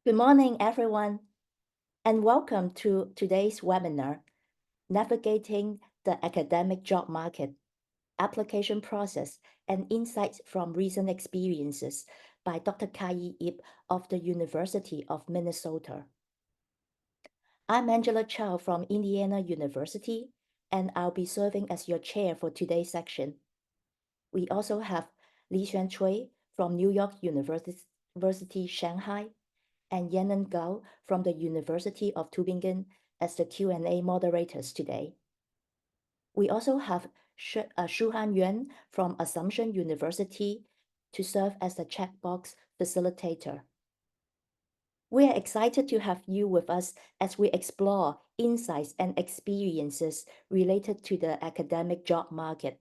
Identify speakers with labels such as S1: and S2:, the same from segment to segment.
S1: Good morning, everyone, and welcome to today's webinar, Navigating the Academic Job Market, Application Process, and Insights from Recent Experiences by Dr. Kai Ip of the University of Minnesota. I'm Angela Chow from Indiana University, and I'll be serving as your chair for today's section. We also have Li Xuan Cui from New York University, Shanghai, and Yanan Gao from the University of Tübingen as the Q&A moderators today. We also have Shuhan Yuan from Assumption University to serve as the checkbox facilitator. We are excited to have you with us as we explore insights and experiences related to the academic job market.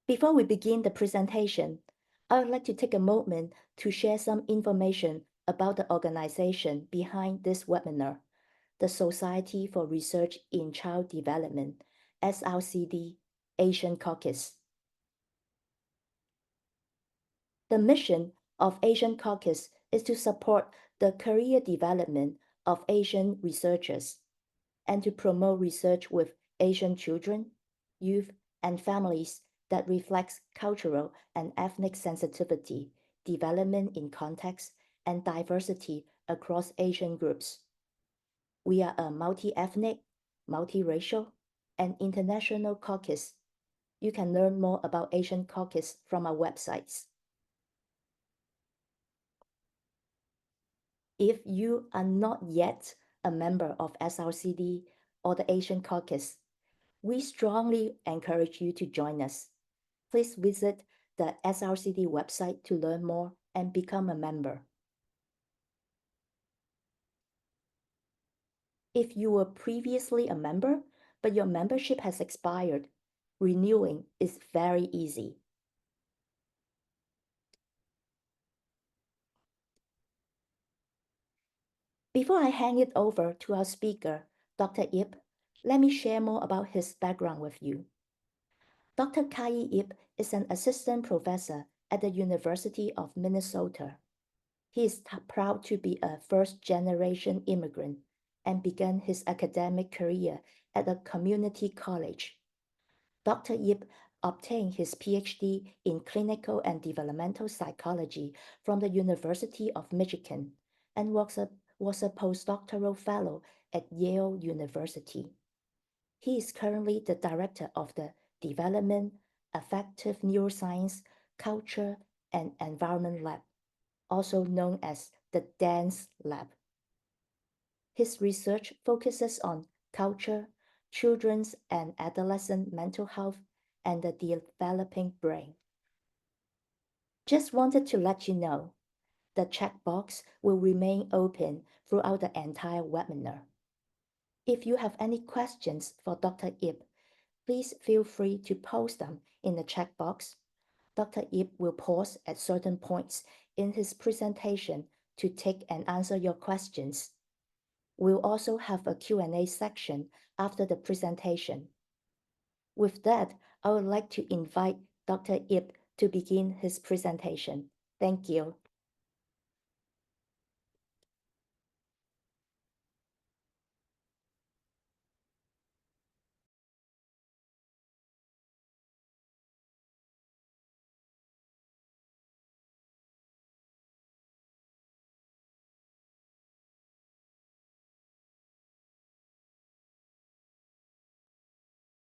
S1: Before we begin the presentation, I would like to take a moment to share some information about the organization behind this webinar, the Society for Research in Child Development, SRCD, Asian Caucus. The mission of Asian Caucus is to support the career development of Asian researchers and to promote research with Asian children, youth, and families that reflects cultural and ethnic sensitivity, development in context, and diversity across Asian groups. We are a multi-ethnic, multiracial, and international caucus. You can learn more about Asian Caucus from our websites. If you are not yet a member of SRCD or the Asian Caucus, we strongly encourage you to join us. Please visit the SRCD website to learn more and become a member. If you were previously a member, but your membership has expired, renewing is very easy. Before I hand it over to our speaker, Dr. Ip, let me share more about his background with you. Dr. Kai Ip is an assistant professor at the University of Minnesota. He is proud to be a first-generation immigrant and began his academic career at a community college. Dr. Ip obtained his PhD in clinical and developmental psychology from the University of Michigan and was a postdoctoral fellow at Yale University. He is currently the director of the Development, Affective Neuroscience, Culture, and Environment Lab, also known as the DANCE Lab. His research focuses on culture, children's and adolescent mental health, and the developing brain. Just wanted to let you know, the checkbox will remain open throughout the entire webinar. If you have any questions for Dr. Ip, please feel free to post them in the chat box. Dr. Ip will pause at certain points in his presentation to take and answer your questions. We'll also have a Q&A section after the presentation. With that, I would like to invite Dr. Ip to begin his presentation. Thank you.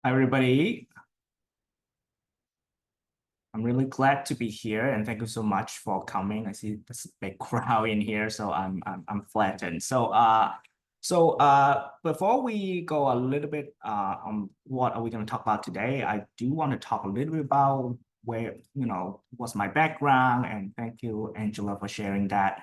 S2: Hi, everybody. I'm really glad to be here, and thank you so much for coming. I see there's a big crowd in here, so I'm flattened. Before we go a little bit on what are we going to talk about today, I do want to talk a little bit about where, what's my background, and thank you, Angela, for sharing that.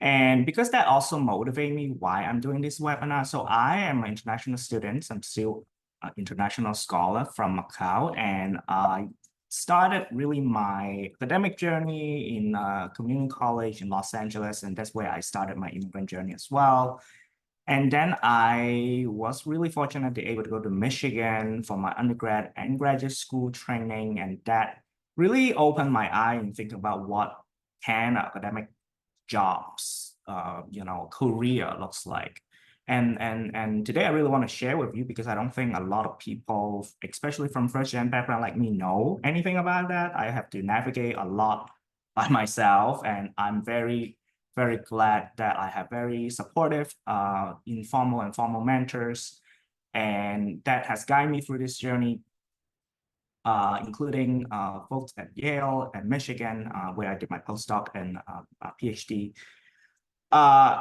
S2: And because that also motivated me why I'm doing this webinar. So I am an international student. I'm still an international scholar from Macau, and I started really my academic journey in community college in Los Angeles, and that's where I started my immigrant journey as well. And then I was really fortunate to be able to go to Michigan for my undergrad and graduate school training, and that really opened my eye and think about what can academic jobs, career looks like. And today I really want to share with you because I don't think a lot of people, especially from first-gen background like me, know anything about that. I have to navigate a lot by myself, and I'm very, very glad that I have very supportive, informal and formal mentors, and that has guided me through this journey, including folks at Yale and Michigan, where I did my postdoc and PhD.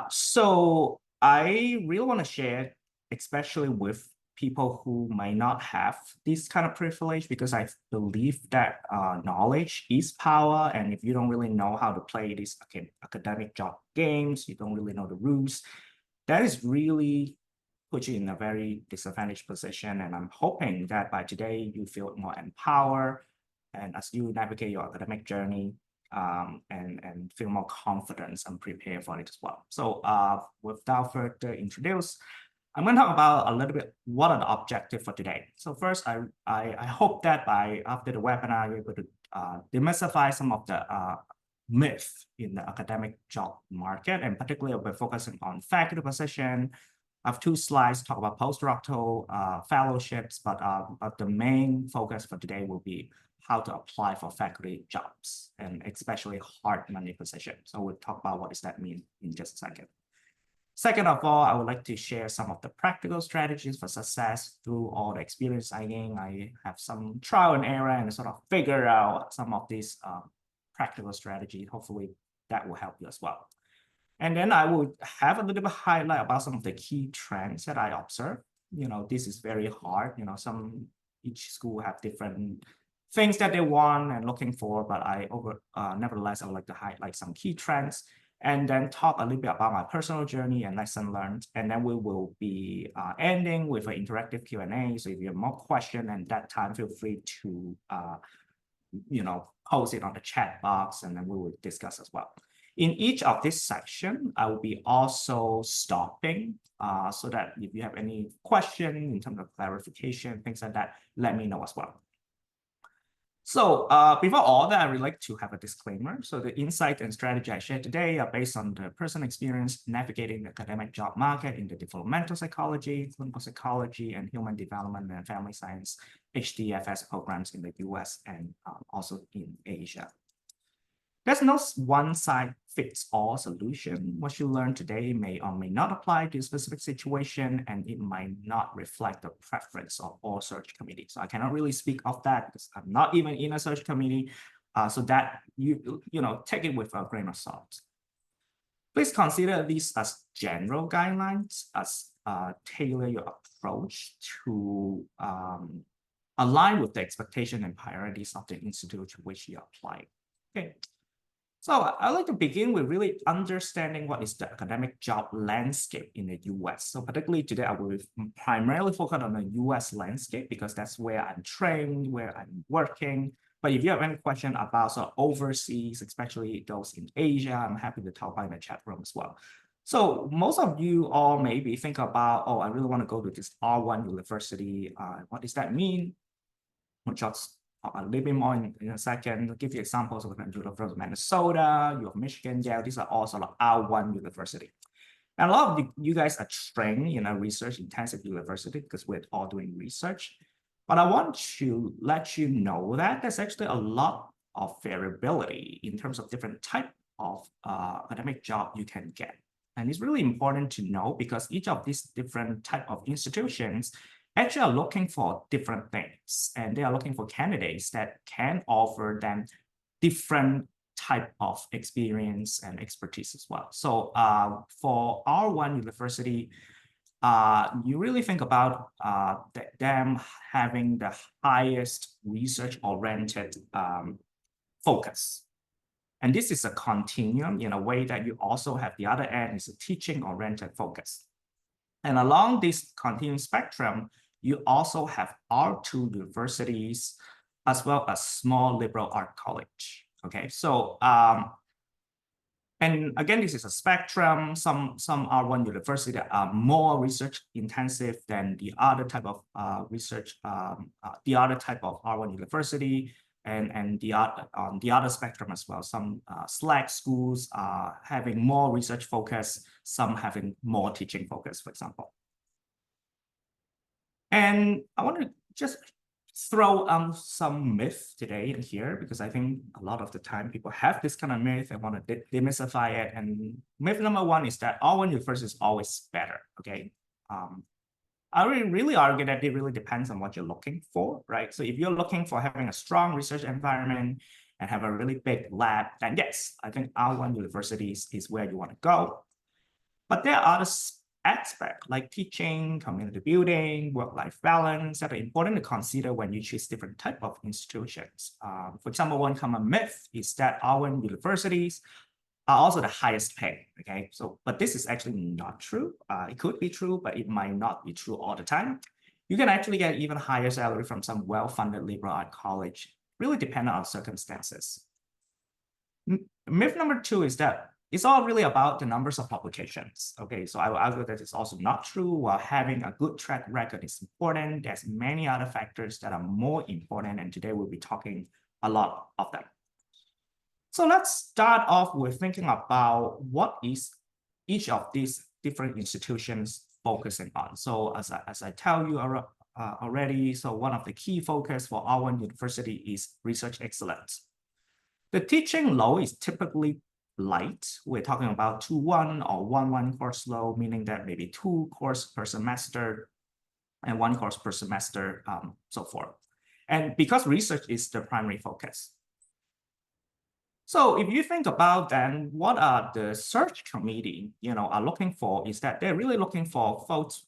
S2: So I really want to share, especially with people who might not have this kind of privilege, because I believe that knowledge is power. And if you don't really know how to play these academic job games, you don't really know the rules, that is really put you in a very disadvantaged position. And I'm hoping that by today you feel more empowered, and as you navigate your academic journey, and feel more confidence and prepare for it as well. So without further introduce, I'm going to talk about a little bit what are the objectives for today. So first, I hope that after the webinar, you're able to demystify some of the myth in the academic job market, and particularly we're focusing on faculty position. I have 2 slides talk about postdoctoral fellowships, but the main focus for today will be how to apply for faculty jobs, and especially hard money position. So we'll talk about what does that mean in just a second. Second of all, I would like to share some of the practical strategies for success through all the experience I gained. I have some trial and error and sort of figure out some of these practical strategies. Hopefully that will help you as well. And then I will have a little bit highlight about some of the key trends that I observe. This is very hard. Each school have different things that they want and looking for, but nevertheless, I would like to highlight some key trends and then talk a little bit about my personal journey and lesson learned. And then we will be ending with an interactive Q&A. So if you have more questions at that time, feel free to post it on the chat box, and then we will discuss as well. In each of this section, I will be also stopping so that if you have any question in terms of clarification, things like that, let me know as well. So before all that, I would like to have a disclaimer. So the insight and strategy I share today are based on the personal experience navigating the academic job market in the developmental psychology, clinical psychology, and human development and family science HDFS programs in the US and also in Asia. There's no one-size-fits-all solution. What you learn today may or may not apply to a specific situation, and it might not reflect the preference of all search committees. So I cannot really speak of that because I'm not even in a search committee. So that you take it with a grain of salt. Please consider these as general guidelines, as tailor your approach to align with the expectation and priorities of the institute to which you apply. Okay. So I'd like to begin with really understanding what is the academic job landscape in the US. So particularly today, I will primarily focus on the US landscape because that's where I'm trained, where I'm working. But if you have any question about overseas, especially those in Asia, I'm happy to talk about in the chat room as well. So most of you all maybe think about, oh, I really want to go to this R1 university. What does that mean? We'll just a little bit more in a second. I'll give you examples of University of Minnesota, you have Michigan, Yale. These are all sort of R1 university. And a lot of you guys are trained in a research intensive university because we're all doing research. But I want to let you know that there's actually a lot of variability in terms of different type of academic job you can get. And it's really important to know because each of these different type of institutions actually are looking for different things, and they are looking for candidates that can offer them different type of experience and expertise as well. So for R1 university, you really think about them having the highest research-oriented focus. And this is a continuum in a way that you also have the other end is a teaching-oriented focus. And along this continuum spectrum, you also have R2 universities as well as small liberal art college. Okay, so and again, this is a spectrum. Some R1 universities are more research intensive than the other type of research, the other type of R1 university. and on the other spectrum as well, some select schools are having more research focus, some having more teaching focus, for example. And I want to just throw some myth today in here, because I think a lot of the time people have this kind of myth and want to demystify it. And myth number one is that R1 university is always better, okay? I really argue that it really depends on what you're looking for, right? So if you're looking for having a strong research environment and have a really big lab, then yes, I think R1 universities is where you want to go. But there are other aspects like teaching, community building, work-life balance that are important to consider when you choose different type of institutions. For example, one common myth is that R1 universities are also the highest paid, okay? So, but this is actually not true. It could be true, but it might not be true all the time. You can actually get even higher salary from some well-funded liberal arts college, really depending on circumstances. Myth number two is that it's all really about the numbers of publications, okay? So I will argue that it's also not true. While having a good track record is important, there's many other factors that are more important, and today we'll be talking a lot of them. So let's start off with thinking about what is each of these different institutions focusing on. So as I tell you already, so one of the key focus for R1 university is research excellence. The teaching load is typically light. We're talking about 2-1 or 1-1 course load, meaning that maybe 2 courses per semester and 1 course per semester, so forth. And because research is the primary focus. So if you think about then what are the search committee, are looking for is that they're really looking for folks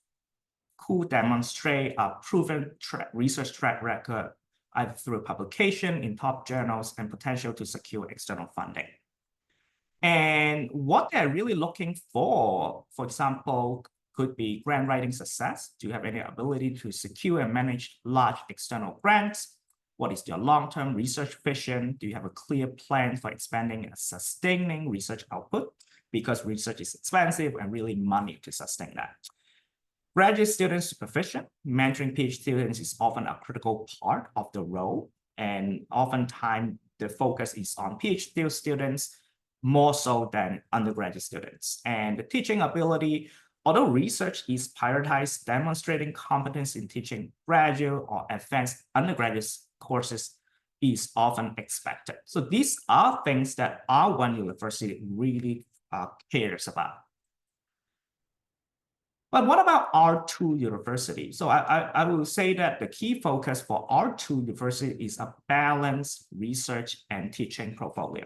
S2: who demonstrate a proven research track record, either through publication in top journals and potential to secure external funding. And what they're really looking for example, could be grant writing success. Do you have any ability to secure and manage large external grants? What is your long-term research vision? Do you have a clear plan for expanding and sustaining research output? Because research is expensive and really money to sustain that. Graduate student supervision, mentoring PhD students is often a critical part of the role. And oftentimes the focus is on PhD students more so than undergraduate students. And the teaching ability, although research is prioritized, demonstrating competence in teaching graduate or advanced undergraduate courses is often expected. So these are things that R1 university really cares about. But what about R2 university? So I will say that the key focus for R2 university is a balanced research and teaching portfolio.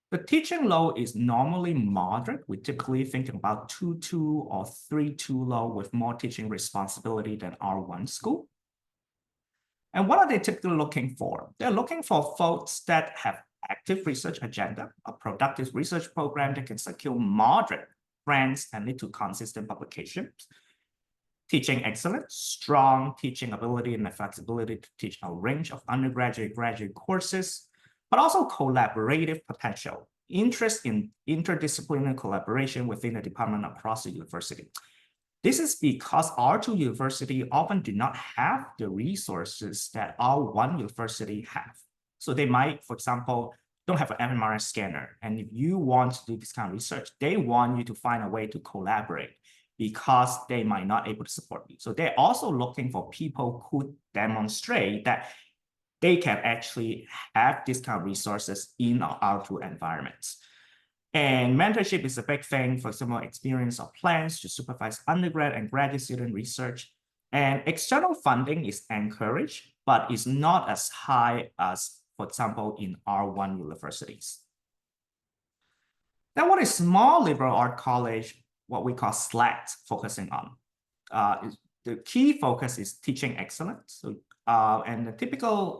S2: The teaching load is normally moderate. We typically think about 2-2 or 3-2 load with more teaching responsibility than R1 school. And what are they typically looking for? They're looking for folks that have active research agenda, a productive research program that can secure moderate grants and lead to consistent publications. Teaching excellence, strong teaching ability and the flexibility to teach a range of undergraduate, graduate courses, but also collaborative potential, interest in interdisciplinary collaboration within the department across the university. This is because R2 university often do not have the resources that R1 university have. So they might, for example, don't have an fMRI scanner. And if you want to do this kind of research, they want you to find a way to collaborate because they might not able to support you. So they're also looking for people who demonstrate that they can actually have this kind of resources in our R2 environments. And mentorship is a big thing, for example, experience or plans to supervise undergrad and graduate student research. And external funding is encouraged, but is not as high as, for example, in R1 universities. Then what is small liberal art college, what we call SLAT, focusing on? The key focus is teaching excellence. So, and the typical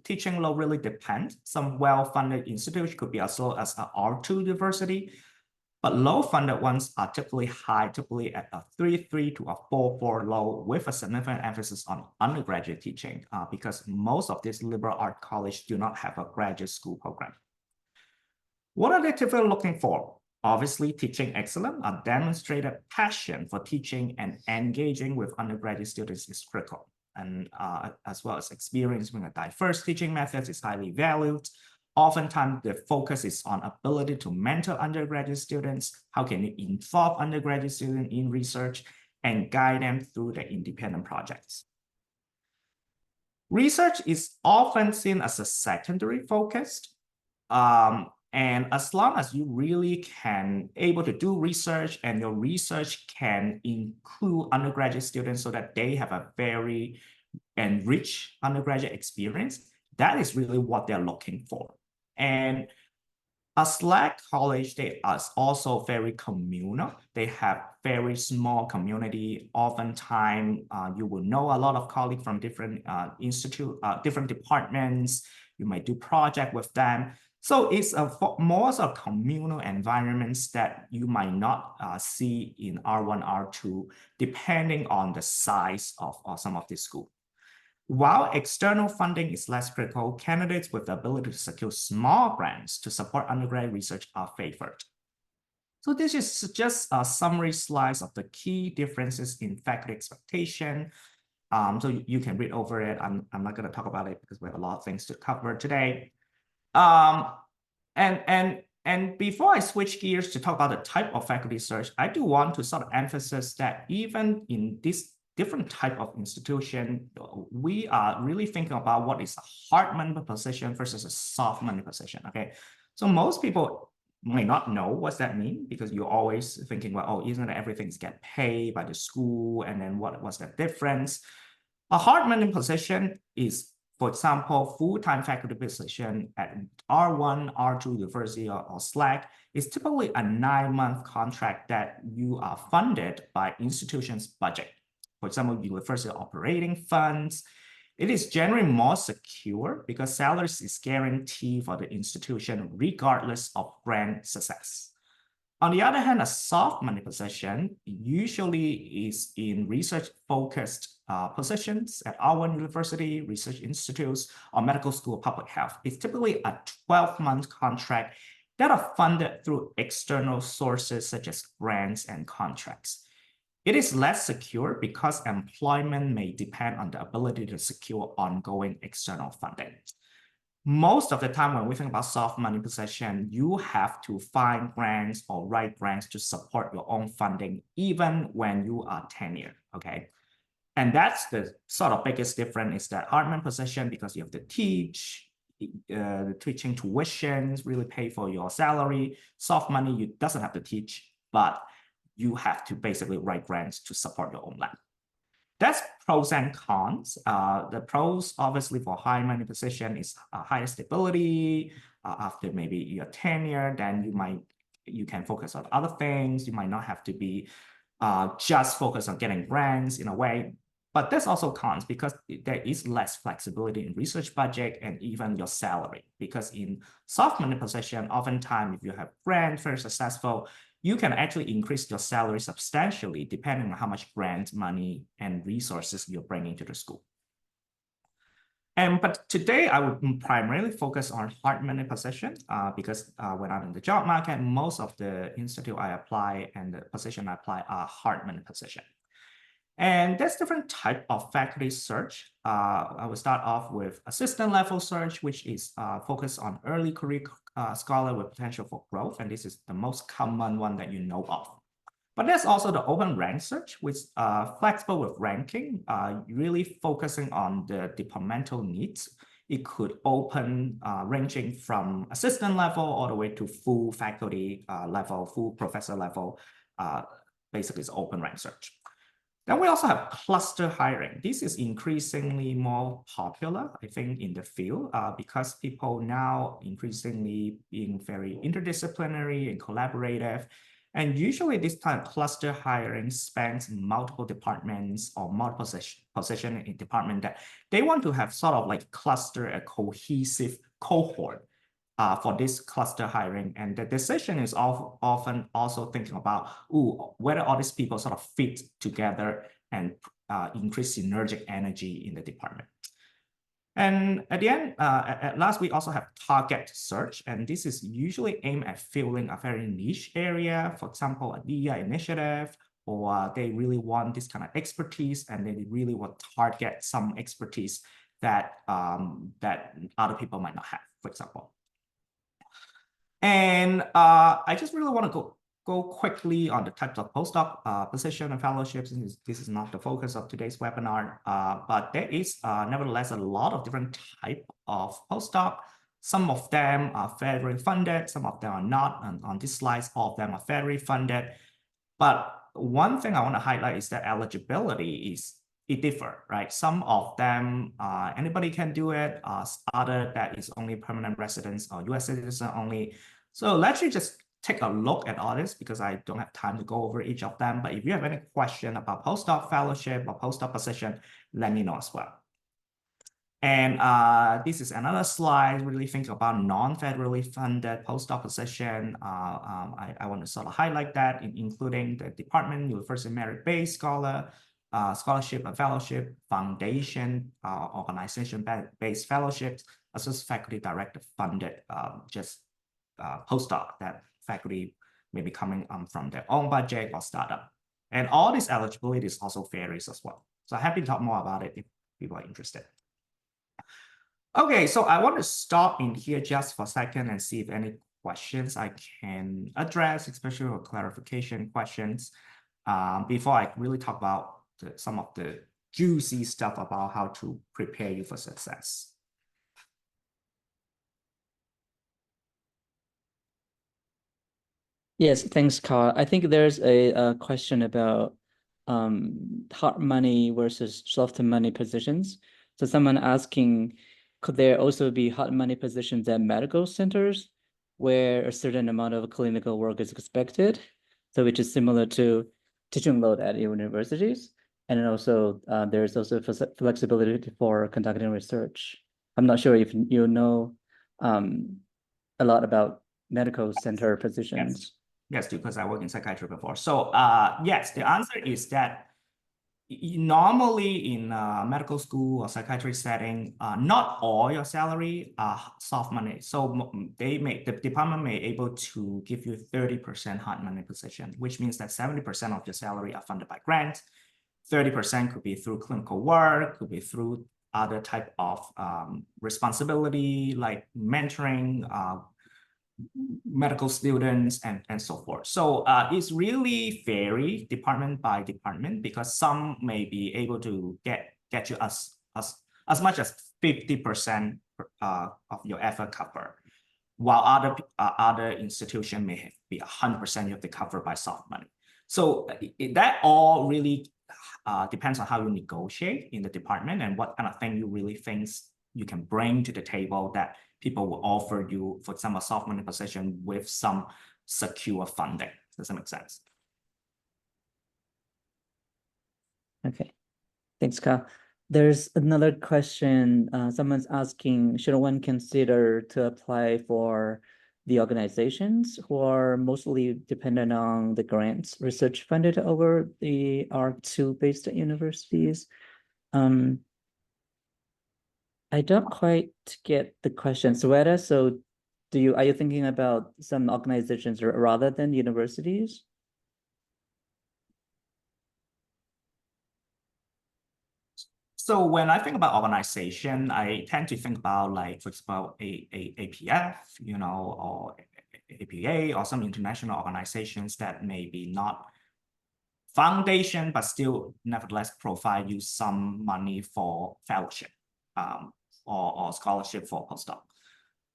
S2: teaching load really depends. Some well-funded institutions could be as low as an R2 university, but low-funded ones are typically high, typically at a 3.3 to a 4.4 low, with a significant emphasis on undergraduate teaching, because most of these liberal art colleges do not have a graduate school program. What are they typically looking for? Obviously, teaching excellence, a demonstrated passion for teaching and engaging with undergraduate students is critical. and as well as experience with a diverse teaching methods is highly valued. Oftentimes, the focus is on ability to mentor undergraduate students. How can you involve undergraduate students in research and guide them through their independent projects? Research is often seen as a secondary focused. And as long as you really can able to do research and your research can include undergraduate students so that they have a very enriched undergraduate experience, that is really what they're looking for. And a SLAC college, they are also very communal. They have very small community. Oftentimes, you will know a lot of colleagues from different different departments. You might do project with them. So it's more of communal environments that you might not see in R1, R2, depending on the size of some of these schools. While external funding is less critical, candidates with the ability to secure small grants to support undergrad research are favored. So this is just a summary slides of the key differences in faculty expectation. So you can read over it. I'm not going to talk about it because we have a lot of things to cover today. And before I switch gears to talk about the type of faculty search, I do want to sort of emphasize that even in this different type of institution, we are really thinking about what is a hard money position versus a soft money position, okay? So most people may not know what that means because you're always thinking, well, oh, isn't everything's get paid by the school? And then what's the difference? A hard money position is, for example, full-time faculty position at R1, R2 university or SLAC is typically a 9-month contract that you are funded by institution's budget. For example, university operating funds. It is generally more secure because salaries is guaranteed for the institution regardless of grant success. On the other hand, a soft money position usually is in research-focused positions at R1 university, research institutes, or medical school of public health. It's typically a 12-month contract that are funded through external sources such as grants and contracts. It is less secure because employment may depend on the ability to secure ongoing external funding. Most of the time when we think about soft money position, you have to find grants or write grants to support your own funding, even when you are tenured, okay? And that's the sort of biggest difference is that hard money position, because you have to teach, the teaching tuitions really pay for your salary. Soft money, you doesn't have to teach, but you have to basically write grants to support your own lab. That's pros and cons. The pros, obviously, for high money position is higher stability. After maybe your tenure, then you can focus on other things. You might not have to be just focused on getting grants in a way. But there's also cons because there is less flexibility in research budget and even your salary. Because in soft money position, oftentimes if you have grants very successful, you can actually increase your salary substantially depending on how much grant money and resources you're bringing to the school. But today I would primarily focus on hard money position because when I'm in the job market, most of the institute I apply and the position I apply are hard money position. And there's different type of faculty search. I will start off with assistant level search, which is focused on early career scholar with potential for growth. And this is the most common one that you know of. But there's also the open rank search, which is flexible with ranking, really focusing on the departmental needs. It could open ranging from assistant level all the way to full faculty level, full professor level. Basically, it's open rank search. Then we also have cluster hiring. This is increasingly more popular, I think, in the field because people now increasingly being very interdisciplinary and collaborative. And usually this type of cluster hiring spans multiple departments or multiple position in department that they want to have sort of like cluster a cohesive cohort for this cluster hiring. And the decision is often also thinking about whether all these people sort of fit together and increase synergic energy in the department. And at the end, at last, we also have target search. And this is usually aimed at filling a very niche area, for example, a DEI initiative or they really want this kind of expertise, and they really want to target some expertise that that other people might not have, for example. And I just really want to go quickly on the types of postdoc position and fellowships. This is not the focus of today's webinar, but there is nevertheless a lot of different type of postdoc. Some of them are federally funded, some of them are not. And on this slide, all of them are federally funded. But one thing I want to highlight is that eligibility it differ, right? Some of them, anybody can do it. Other that is only permanent residents or U.S. citizen only. So let's just take a look at all this, because I don't have time to go over each of them. But if you have any question about postdoc fellowship or postdoc position, let me know as well. And this is another slide, really think about non-federally funded postdoc position. I want to sort of highlight that, including the department, university merit-based scholar, scholarship and fellowship, foundation, organization-based fellowships, as well as faculty director funded, postdoc that faculty may be coming from their own budget or startup. And all these eligibilities also varies as well. So happy to talk more about it if people are interested. Okay, so I want to stop in here just for a second and see if any questions I can address, especially for clarification questions, before I really talk about some of the juicy stuff about how to prepare you for success.
S3: Yes, thanks, Carl. I think there's a question about hard money versus soft money positions. So someone asking, could there also be hard money positions at medical centers where a certain amount of clinical work is expected? So which is similar to teaching load at universities. And then also there's also flexibility for conducting research. I'm not sure if you know a lot about medical center positions.
S2: Yes, because I work in psychiatry before. So yes, the answer is that normally in medical school or psychiatry setting, not all your salary are soft money. So the department may able to give you 30% hard money position, which means that 70% of your salary are funded by grants. 30% could be through clinical work, could be through other type of responsibility like mentoring, medical students and so forth. So it's really vary department by department, because some may be able to get you as much as 50% of your effort covered, while other institution may be 100% of the cover by soft money. So that all really depends on how you negotiate in the department and what kind of thing you really think you can bring to the table that people will offer you, for example, a soft money position with some secure funding. Does that make sense?
S3: Okay, thanks, Kyle. There's another question. Someone's asking, should one consider to apply for the organizations who are mostly dependent on the grants research funded over the R2 based universities? I don't quite get the question, Sueda. So are you thinking about some organizations rather than universities?
S2: So when I think about organization, I tend to think about, like, for example, APF, you know, or APA, or some international organizations that may be not foundation, but still nevertheless provide you some money for fellowship or scholarship for postdoc.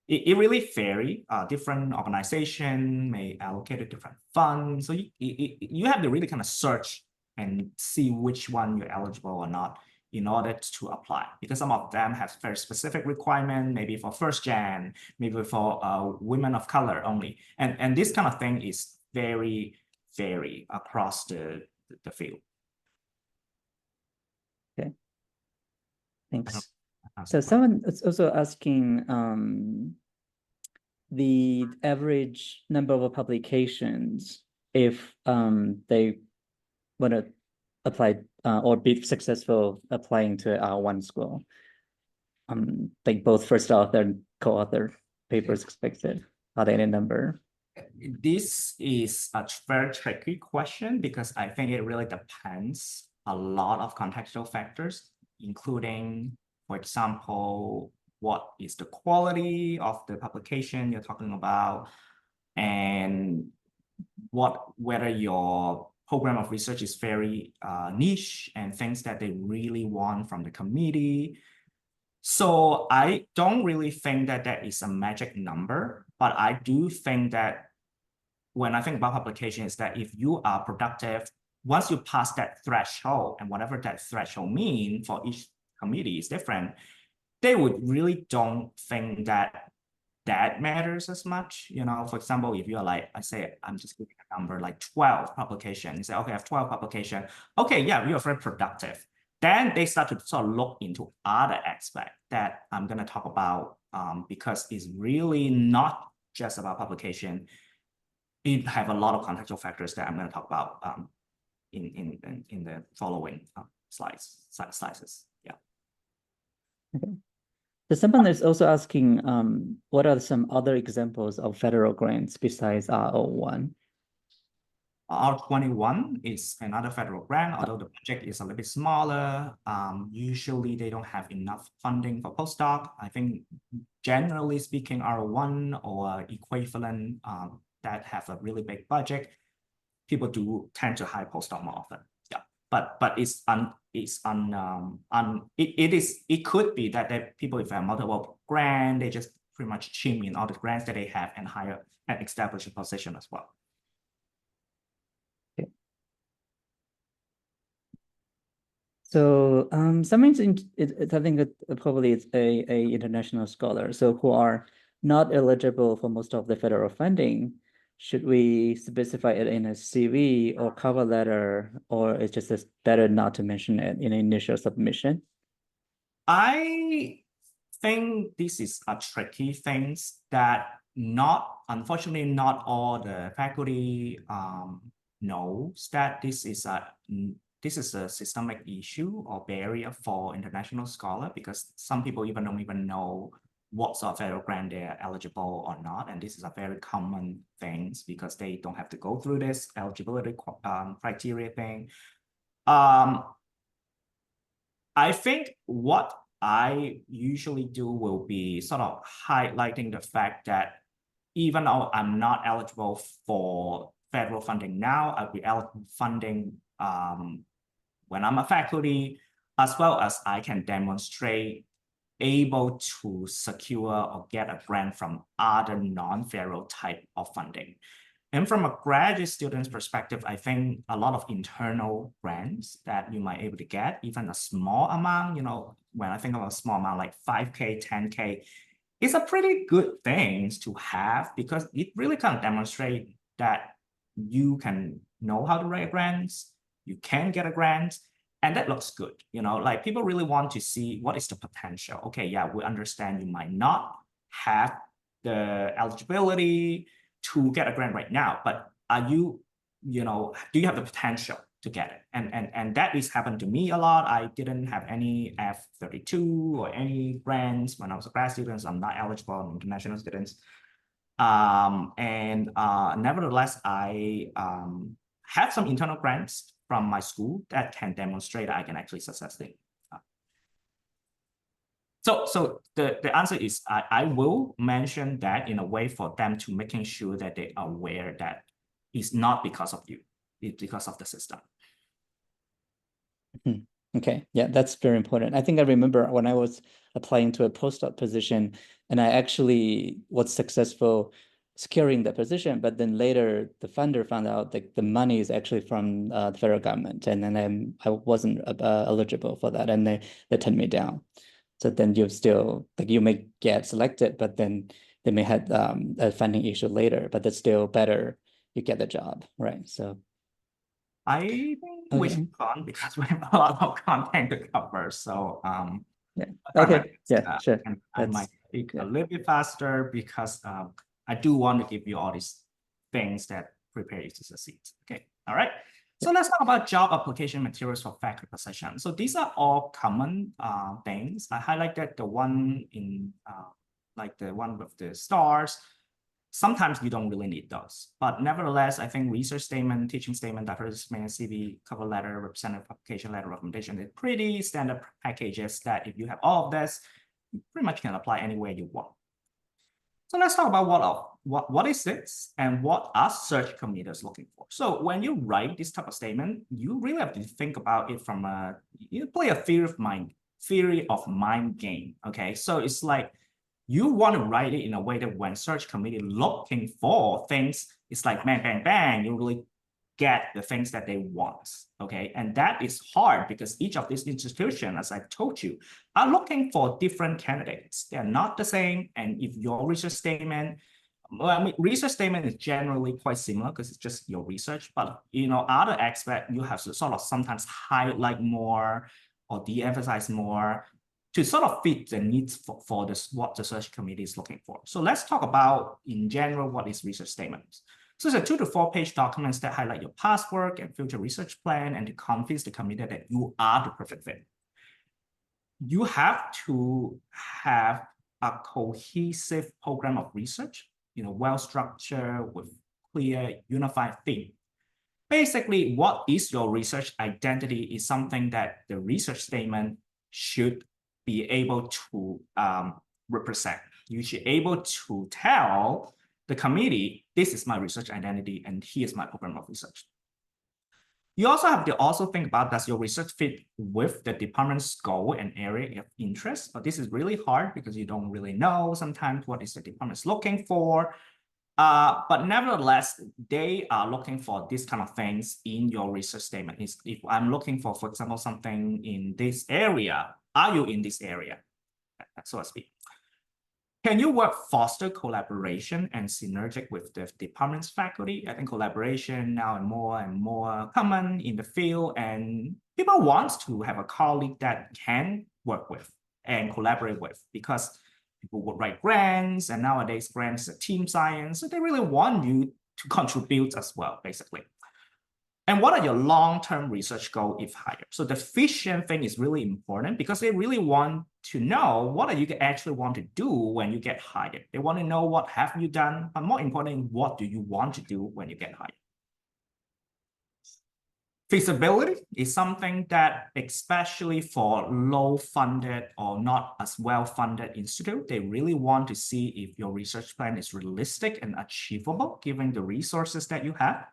S2: It really vary. Different organization may allocate a different fund. So you have to really kind of search and see which one you're eligible or not in order to apply, because some of them have very specific requirement, maybe for first gen, maybe for women of color only. And this kind of thing is very across the field.
S3: Okay, thanks. So someone is also asking the average number of publications if they want to apply or be successful applying to one school. Like both first author and co-author papers expected. Are there any number?
S2: This is a very tricky question because I think it really depends a lot of contextual factors, including, for example, what is the quality of the publication you're talking about, and whether your program of research is very niche and things that they really want from the committee. So I don't really think that that is a magic number, but I do think that when I think about publication is that if you are productive, once you pass that threshold, and whatever that threshold means for each committee is different, they would really don't think that that matters as much. You know, for example, if you're like, I say, I'm just giving a number like 12 publications, you say, okay, I have 12 publications. Okay, yeah, you're very productive. Then they start to sort of look into other aspects that I'm going to talk about because it's really not just about publication. It have a lot of contextual factors that I'm going to talk about in the following slides. Yeah.
S3: Okay. So someone is also asking, what are some other examples of federal grants besides R01?
S2: R21 is another federal grant, although the project is a little bit smaller. Usually they don't have enough funding for postdoc. I think generally speaking, R01 or equivalent that have a really big budget, people do tend to hire postdoc more often. Yeah, but it could be that people, if they have multiple grants, they just pretty much chim in all the grants that they have and hire and establish a position as well.
S3: So someone's I think probably it's a international scholar, so who are not eligible for most of the federal funding. Should we specify it in a CV or cover letter, or it's just better not to mention it in an initial submission?
S2: I think this is a tricky thing that unfortunately, not all the faculty knows that this is a systemic issue or barrier for international scholar, because some people even don't even know what sort of federal grant they're eligible or not. And this is a very common thing because they don't have to go through this eligibility criteria thing. I think what I usually do will be sort of highlighting the fact that even though I'm not eligible for federal funding now, I'll be eligible for funding when I'm a faculty, as well as I can demonstrate able to secure or get a grant from other non-federal type of funding. And from a graduate student's perspective, I think a lot of internal grants that you might be able to get, even a small amount, you know, when I think of a small amount like 5K, 10K, it's a pretty good thing to have because it really kind of demonstrates that you can know how to write grants, you can get a grant, and that looks good. You know, like people really want to see what is the potential. Okay, yeah, we understand you might not have the eligibility to get a grant right now, but are you, do you have the potential to get it? And that is happened to me a lot. I didn't have any F32 or any grants when I was a grad student. So I'm not eligible for international students. Nevertheless, I have some internal grants from my school that can demonstrate that I can actually successfully. So the answer is I will mention that in a way for them to making sure that they are aware that it's not because of you, it's because of the system.
S3: Okay, yeah, that's very important. I think I remember when I was applying to a postdoc position and I actually was successful securing that position, but then later the funder found out that the money is actually from the federal government, and then I wasn't eligible for that, and they turned me down. So then you still, like, you may get selected, but then they may have a funding issue later, but it's still better you get the job, right? So
S2: I think we should go on because we have a lot of content to cover. So
S3: yeah, okay, yeah, sure.
S2: And I might speak a little bit faster because I do want to give you all these things that prepare you to succeed. Okay, all right. So let's talk about job application materials for faculty position. So these are all common things. I highlighted the one in like the one with the stars. Sometimes you don't really need those, but nevertheless, I think research statement, teaching statement, diversity statement, CV, cover letter, representative application letter, recommendation, they're pretty standard packages that if you have all of this, you pretty much can apply anywhere you want. So let's talk about what is this and what are search committees looking for. So when you write this type of statement, you really have to think about it from you play a theory of mind game. Okay, so it's like you want to write it in a way that when search committee looking for things, it's like bang, bang, bang, you really get the things that they want, okay? And that is hard because each of these institutions, as I told you, are looking for different candidates. They're not the same. And if your research statement, well, I mean, research statement is generally quite similar because it's just your research, but other aspect, you have to sort of sometimes highlight more or de-emphasize more to sort of fit the needs for this, what the search committee is looking for. So let's talk about, in general, what is research statements. So it's a 2 to 4 page documents that highlight your past work and future research plan and to convince the committee that you are the perfect fit. You have to have a cohesive program of research, well-structured with clear, unified theme. Basically, what is your research identity is something that the research statement should be able to represent. You should be able to tell the committee, this is my research identity, and here's my program of research. You also have to think about, does your research fit with the department's goal and area of interest? But this is really hard because you don't really know sometimes what is the department's looking for. But nevertheless, they are looking for these kind of things in your research statement. If I'm looking for example, something in this area, are you in this area, so to speak? Can you foster collaboration and synergic with the department's faculty? I think collaboration now and more common in the field, and people want to have a colleague that can work with and collaborate with because people would write grants, and nowadays grants are team science, so they really want you to contribute as well, basically. And what are your long-term research goals if hired? So the vision thing is really important because they really want to know what you actually want to do when you get hired. They want to know what have you done, but more importantly, what do you want to do when you get hired? Feasibility is something that, especially for low-funded or not as well-funded institute, they really want to see if your research plan is realistic and achievable given the resources that you have.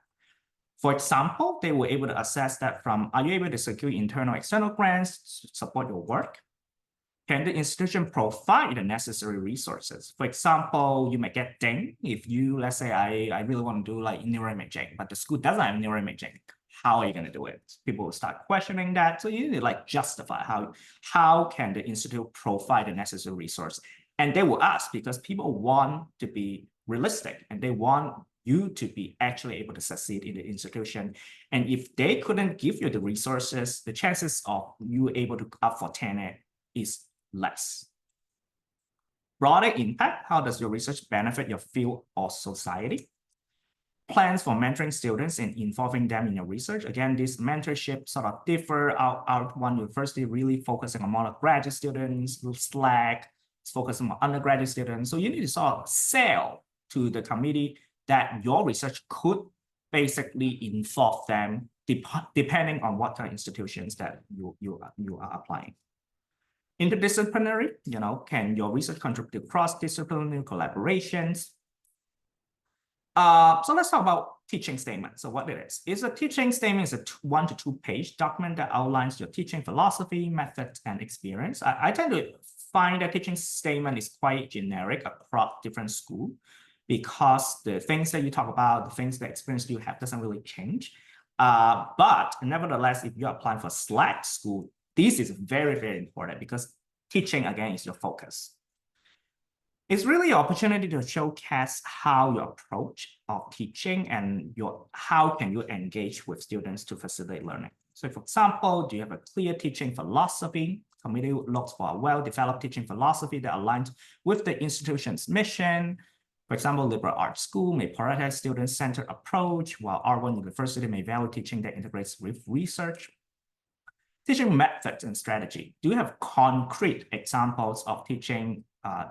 S2: For example, they were able to assess that from, are you able to secure internal external grants to support your work? Can the institution provide the necessary resources? For example, you may get dinged if you, let's say, I really want to do like neuroimaging, but the school doesn't have neuroimaging. How are you going to do it? People will start questioning that. So you need to like justify how can the institute provide the necessary resource? And they will ask because people want to be realistic and they want you to be actually able to succeed in the institution. And if they couldn't give you the resources, the chances of you able to up for tenure is less. Broader impact, how does your research benefit your field or society? Plans for mentoring students and involving them in your research. Again, this mentorship sort of differ. Our one university really focusing on more graduate students, Slack, focusing on undergraduate students. So you need to sort of sell to the committee that your research could basically involve them depending on what kind of institutions that you are applying. Interdisciplinary, can your research contribute to cross-disciplinary collaborations? So let's talk about teaching statement. So what it is a teaching statement is a 1 to 2 page document that outlines your teaching philosophy, methods, and experience. I tend to find that teaching statement is quite generic across different schools because the things that you talk about, the things, the experience you have doesn't really change. But nevertheless, if you're applying for SLAC school, this is very, very important because teaching, again, is your focus. It's really an opportunity to showcase how your approach of teaching and how can you engage with students to facilitate learning. So for example, do you have a clear teaching philosophy? Committee looks for a well-developed teaching philosophy that aligns with the institution's mission. For example, liberal arts school may prioritize student-centered approach, while R1 University may value teaching that integrates with research. Teaching methods and strategy. Do you have concrete examples of teaching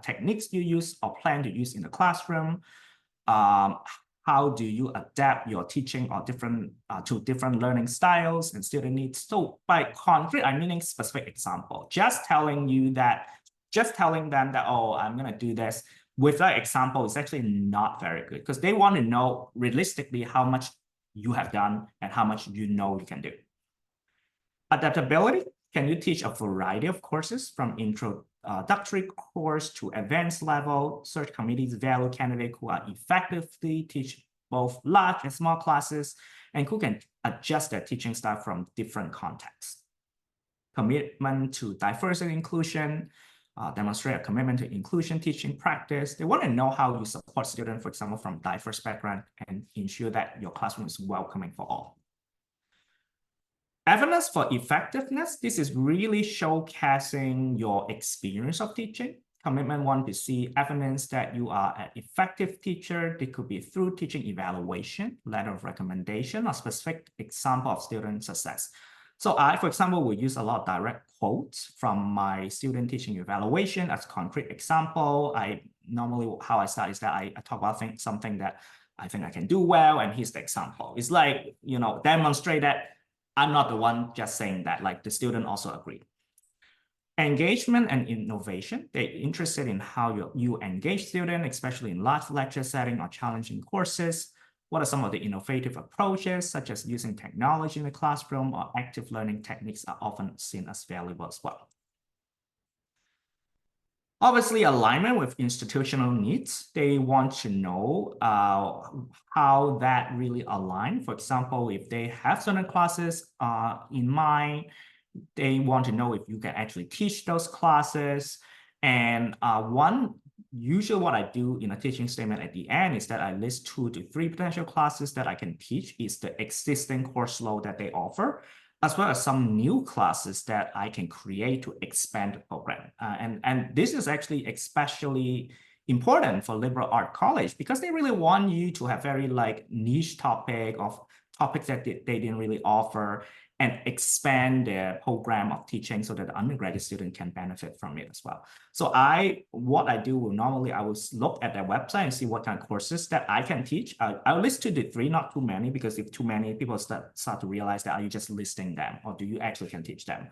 S2: techniques you use or plan to use in the classroom? how do you adapt your teaching or different to different learning styles and student needs? So by concrete, I'm meaning specific example. Just telling them that, oh, I'm going to do this without example is actually not very good, because they want to know realistically how much you have done and how much you know you can do. Adaptability. Can you teach a variety of courses from introductory course to advanced level? Search committees value candidates who are effectively teach both large and small classes and who can adjust their teaching style from different contexts. Commitment to diversity and inclusion. Demonstrate a commitment to inclusion teaching practice. They want to know how you support students, for example, from diverse background, and ensure that your classroom is welcoming for all. Evidence for effectiveness. This is really showcasing your experience of teaching. Commitment want to see evidence that you are an effective teacher. It could be through teaching evaluation, letter of recommendation, or specific example of student success. So I, for example, will use a lot of direct quotes from my student teaching evaluation as concrete example. Normally how I start is that I talk about something that I think I can do well, and here's the example. It's like, demonstrate that I'm not the one just saying that, like the student also agreed. Engagement and innovation. They're interested in how you engage students, especially in large lecture setting or challenging courses. What are some of the innovative approaches, such as using technology in the classroom or active learning techniques are often seen as valuable as well. Obviously, alignment with institutional needs. They want to know how that really align. For example, if they have certain classes in mind, they want to know if you can actually teach those classes. And usually what I do in a teaching statement at the end is that I list 2 to 3 potential classes that I can teach is the existing course load that they offer, as well as some new classes that I can create to expand the program. And this is actually especially important for liberal art college because they really want you to have very niche topics that they didn't really offer and expand their program of teaching so that the undergraduate student can benefit from it as well. So what I do normally, I will look at their website and see what kind of courses that I can teach. I'll list 2 to 3, not too many, because if too many, people start to realize that are you just listing them or do you actually can teach them?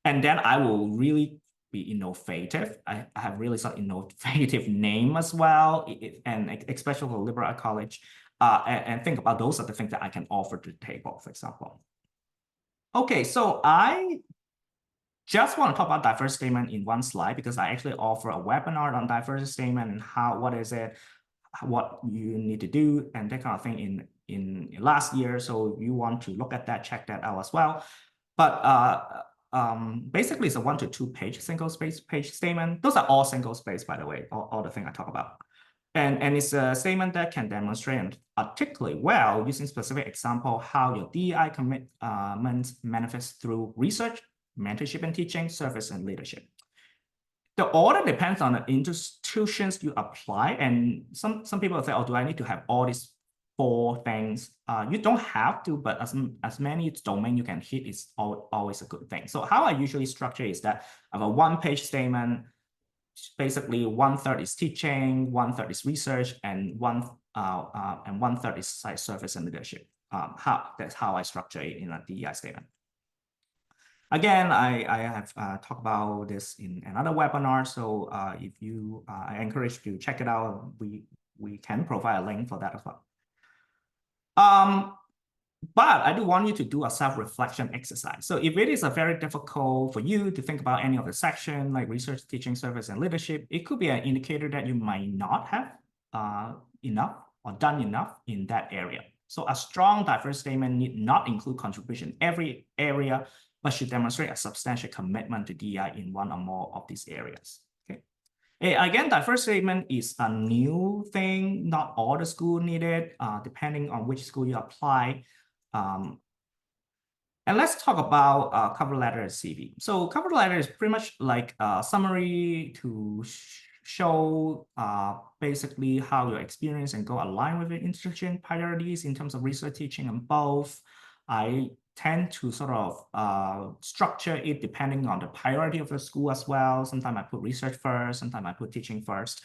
S2: And then I will really be innovative. I have really some innovative name as well, and especially for liberal art college, and think about those are the things that I can offer to the table, for example. Okay, so I just want to talk about diversity statement in one slide because I actually offer a webinar on diversity statement and what is it, what you need to do, and that kind of thing in last year. So if you want to look at that, check that out as well. But basically, it's a 1 to 2 page single space page statement. Those are all single space, by the way, all the things I talk about. And it's a statement that can demonstrate and articulate well using specific example how your DEI commitment manifests through research, mentorship and teaching, service, and leadership. The order depends on the institutions you apply. And some people say, oh, do I need to have all these 4 things? You don't have to, but as many domain you can hit is always a good thing. So how I usually structure is that I have a 1-page statement. Basically, 1/3 is teaching, 1/3 is research, and 1/3 is site service and leadership. That's how I structure it in a DEI statement. Again, I have talked about this in another webinar. So if you, I encourage you to check it out. We can provide a link for that as well. But I do want you to do a self-reflection exercise. So if it is very difficult for you to think about any of the section like research, teaching, service, and leadership, it could be an indicator that you might not have enough or done enough in that area. So a strong diverse statement need not include contribution in every area, but should demonstrate a substantial commitment to DEI in one or more of these areas. Okay. Again, diverse statement is a new thing. Not all the school need it, depending on which school you apply. And let's talk about cover letter and CV. So cover letter is pretty much like a summary to show basically how your experience and goal align with your institution priorities in terms of research, teaching, and both. I tend to sort of structure it depending on the priority of the school as well. Sometimes I put research first, sometimes I put teaching first.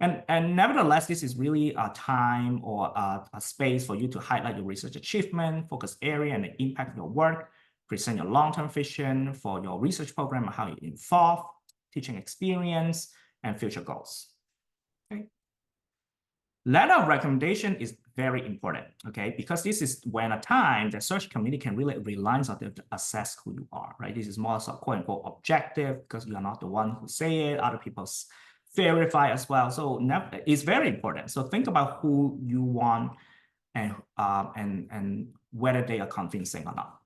S2: And nevertheless, this is really a time or a space for you to highlight your research achievement, focus area, and the impact of your work, present your long-term vision for your research program and how you involve, teaching experience, and future goals. Okay. Letter of recommendation is very important, okay? Because this is when a time the search committee can really rely on them to assess who you are, right? This is more sort of quote unquote objective because you are not the one who say it, other people verify as well. So it's very important. So think about who you want and whether they are convincing or not.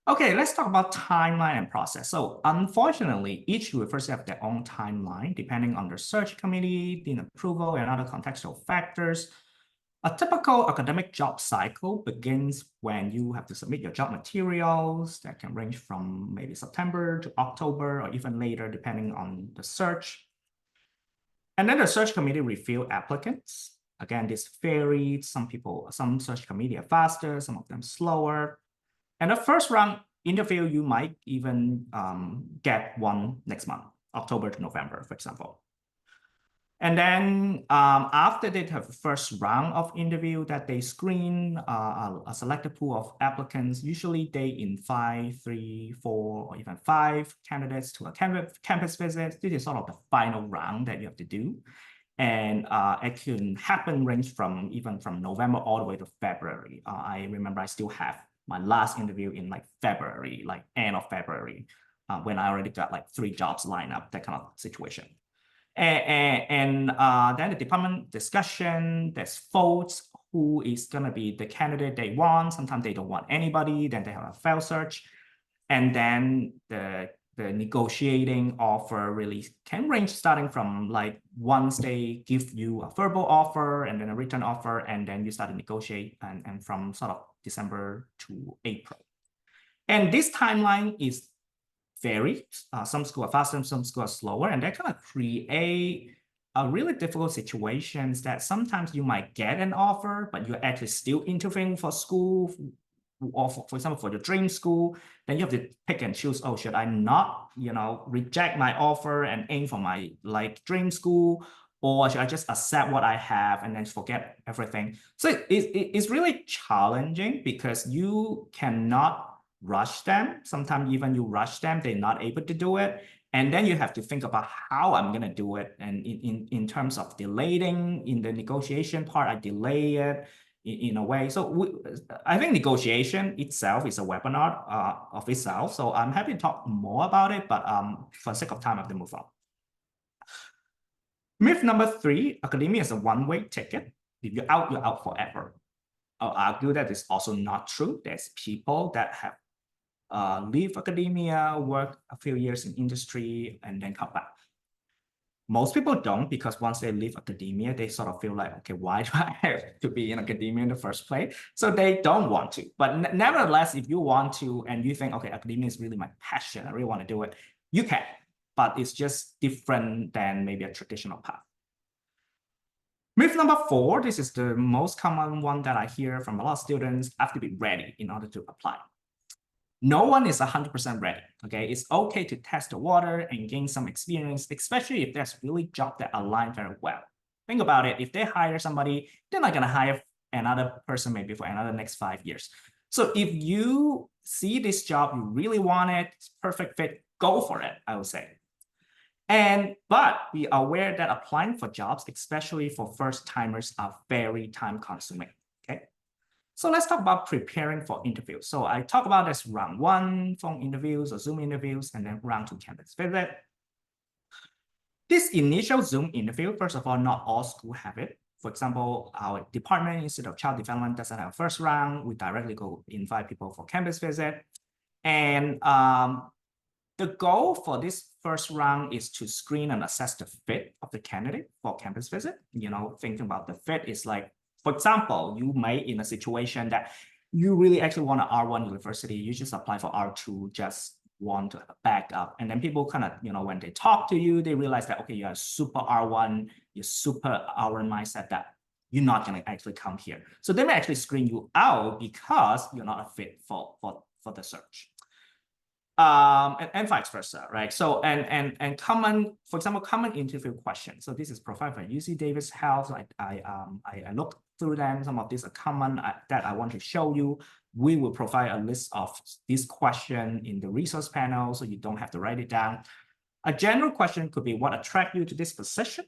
S2: Okay, let's talk about timeline and process. So unfortunately, each university have their own timeline, depending on the search committee, dean approval, and other contextual factors. A typical academic job cycle begins when you have to submit your job materials that can range from maybe September to October or even later, depending on the search. And then the search committee review applicants. Again, this varies. Some search committee are faster, some of them slower. And the first round interview, you might even get one next month, October to November, for example. And then after they have the first round of interview that they screen a selected pool of applicants, usually they invite 3, 4, or even 5 candidates to a campus visit. This is sort of the final round that you have to do. And it can happen range from November all the way to February. I remember I still have my last interview in like February, like end of February, when I already got like 3 jobs lined up, that kind of situation. And then the department discussion, there's votes, who is going to be the candidate they want. Sometimes they don't want anybody, then they have a fail search. And then the negotiating offer really can range starting from like once they give you a verbal offer and then a written offer, and then you start to negotiate and from sort of December to April. And this timeline is vary. Some schools are faster, some schools are slower, and that kind of create a really difficult situations that sometimes you might get an offer, but you're actually still interviewing for school, or for example, for your dream school, then you have to pick and choose, oh, should I not, reject my offer and aim for my like dream school, or should I just accept what I have and then forget everything? So it's really challenging because you cannot rush them. Sometimes even you rush them, they're not able to do it. And then you have to think about how I'm going to do it. And in terms of delaying in the negotiation part, I delay it in a way. So I think negotiation itself is a webinar of itself. So I'm happy to talk more about it, but for the sake of time, I have to move on. Myth number 3, academia is a one-way ticket. If you're out forever. I'll argue that is also not true. There's people that have leave academia, work a few years in industry, and then come back. Most people don't, because once they leave academia, they sort of feel like, okay, why do I have to be in academia in the first place? So they don't want to. But nevertheless, if you want to, and you think, okay, academia is really my passion, I really want to do it, you can. But it's just different than maybe a traditional path. Myth number 4, this is the most common one that I hear from a lot of students, have to be ready in order to apply. No one is 100% ready, okay? It's okay to test the water and gain some experience, especially if there's really job that align very well. Think about it, if they hire somebody, they're not gonna hire another person maybe for another next 5 years. So if you see this job, you really want it, it's perfect fit, go for it, I would say. But be aware that applying for jobs, especially for first-timers, are very time-consuming, okay? So let's talk about preparing for interviews. So I talk about this round 1, phone interviews or Zoom interviews, and then round 2, campus visit. This initial Zoom interview, first of all, not all schools have it. For example, our department, Institute of Child Development, doesn't have a first round. We directly go invite people for campus visit. And the goal for this first round is to screen and assess the fit of the candidate for campus visit. Thinking about the fit is like, for example, you may in a situation that you really actually want an R1 university, you just apply for R2, just want to have a backup. And then people kind of, when they talk to you, they realize that, okay, you're a super R1, you're super R1 mindset, that you're not going to actually come here. So they may actually screen you out because you're not a fit for the search. and vice versa, right? So and common, for example, common interview questions. So this is provided by UC Davis Health. I looked through them. Some of these are common that I want to show you. We will provide a list of this question in the resource panel, so you don't have to write it down. A general question could be what attracted you to this position?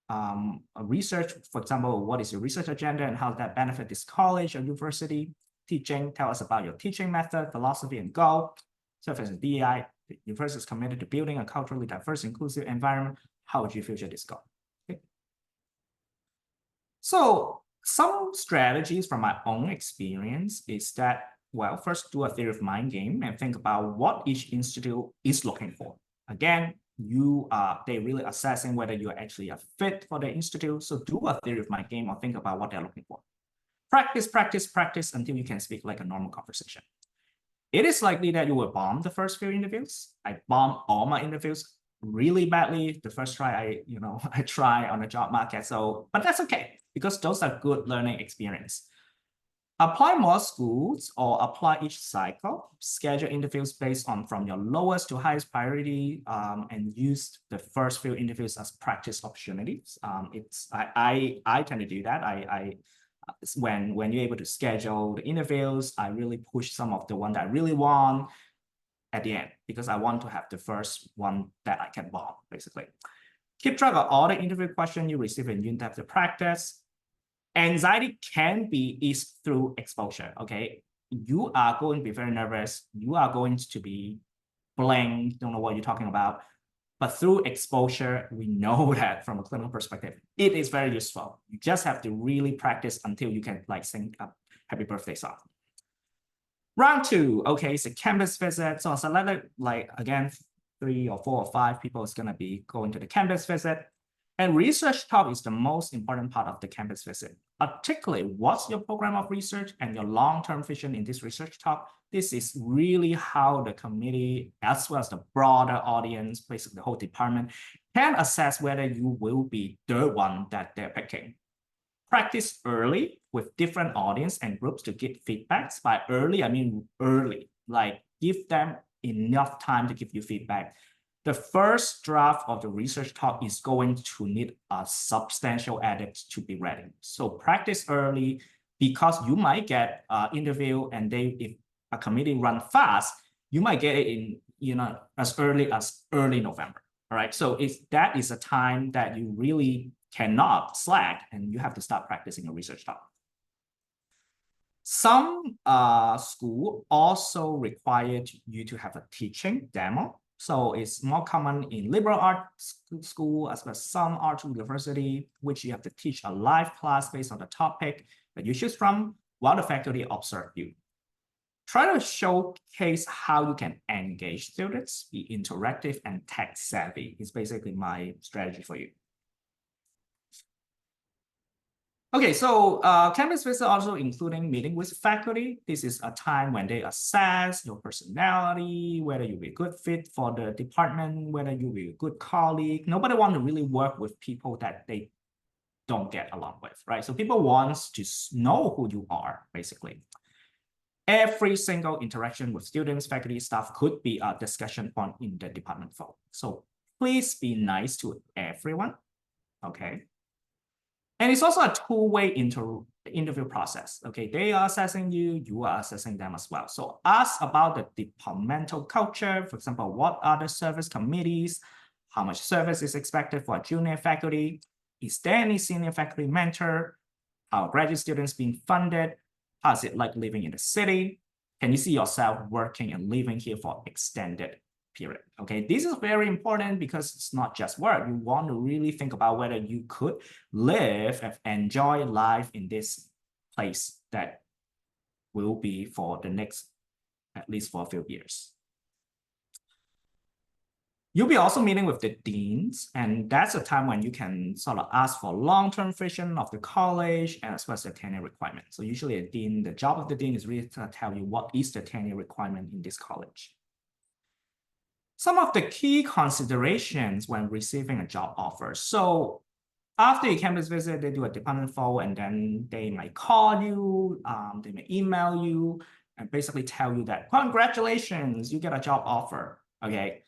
S2: A research, for example, what is your research agenda and how does that benefit this college or university? Teaching, tell us about your teaching method, philosophy, and goal. Serve as a DEI, the university is committed to building a culturally diverse, inclusive environment. How would you future this goal? Okay. So some strategies from my own experience is that, well, first do a theory of mind game and think about what each institute is looking for. Again, they're really assessing whether you're actually a fit for the institute. So do a theory of mind game or think about what they're looking for. Practice, practice, practice until you can speak like a normal conversation. It is likely that you will bomb the first few interviews. I bombed all my interviews really badly. The first try I try on the job market. So, but that's okay because those are good learning experience. Apply more schools or apply each cycle, schedule interviews based on from your lowest to highest priority, and use the first few interviews as practice opportunities. I tend to do that. When you're able to schedule the interviews, I really push some of the one that I really want at the end because I want to have the first one that I can bomb, basically. Keep track of all the interview questions you receive and you have to practice. Anxiety can be eased through exposure, okay? You are going to be very nervous. You are going to be blank, don't know what you're talking about. But through exposure, we know that from a clinical perspective, it is very useful. You just have to really practice until you can like sing a happy birthday song. Round 2, okay, it's a campus visit. So I selected like, again, 3 or 4 or 5 people is gonna be going to the campus visit. And research talk is the most important part of the campus visit. Articulate what's your program of research and your long-term vision in this research talk. This is really how the committee, as well as the broader audience, basically the whole department, can assess whether you will be the one that they're picking. Practice early with different audience and groups to get feedbacks. By early, I mean early, like give them enough time to give you feedback. The first draft of the research talk is going to need a substantial edit to be ready. So practice early because you might get an interview and if a committee run fast, you might get it in as early November. All right. So that is a time that you really cannot slack and you have to start practicing a research talk. Some school also require you to have a teaching demo. So it's more common in liberal arts school as well as some art university, which you have to teach a live class based on the topic that you choose from while the faculty observe you. Try to showcase how you can engage students, be interactive and tech savvy is basically my strategy for you. Okay, so campus visit also including meeting with faculty. This is a time when they assess your personality, whether you'll be a good fit for the department, whether you'll be a good colleague. Nobody wants to really work with people that they don't get along with, right? So people want to know who you are, basically. Every single interaction with students, faculty, staff could be a discussion point in the department forum. So please be nice to everyone, okay? And it's also a two-way interview process, okay? They are assessing you, you are assessing them as well. So ask about the departmental culture. For example, what are the service committees? How much service is expected for junior faculty? Is there any senior faculty mentor? How are graduate students being funded? How's it like living in the city? Can you see yourself working and living here for extended period? Okay, this is very important because it's not just work. You want to really think about whether you could live and enjoy life in this place that will be for the next, at least for a few years. You'll be also meeting with the deans, and that's a time when you can sort of ask for long-term vision of the college and as well as the tenure requirement. So usually a dean, the job of the dean is really to tell you what is the tenure requirement in this college. Some of the key considerations when receiving a job offer. So after your campus visit, they do a department follow and then they might call you, they may email you. and basically tell you that, congratulations, you get a job offer, okay?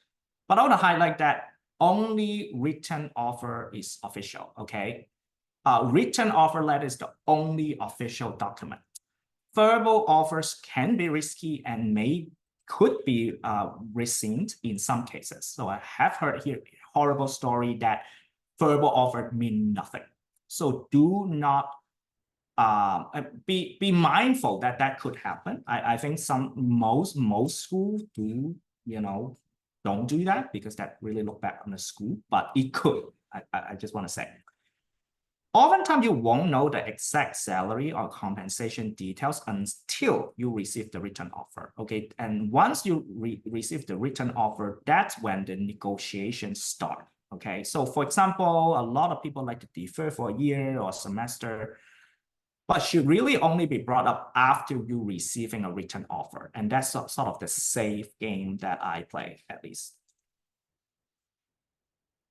S2: But I want to highlight that only written offer is official, okay? Written offer letter is the only official document. Verbal offers can be risky and could be rescinded in some cases. So I have heard here a horrible story that verbal offer mean nothing. So do not be mindful that that could happen. I think most schools do, don't do that because that really look back on the school, but it could. I just want to say. Oftentimes, you won't know the exact salary or compensation details until you receive the written offer, okay? And once you receive the written offer, that's when the negotiations start, okay? So for example, a lot of people like to defer for a year or a semester, but should really only be brought up after you receiving a written offer. And that's sort of the safe game that I play, at least.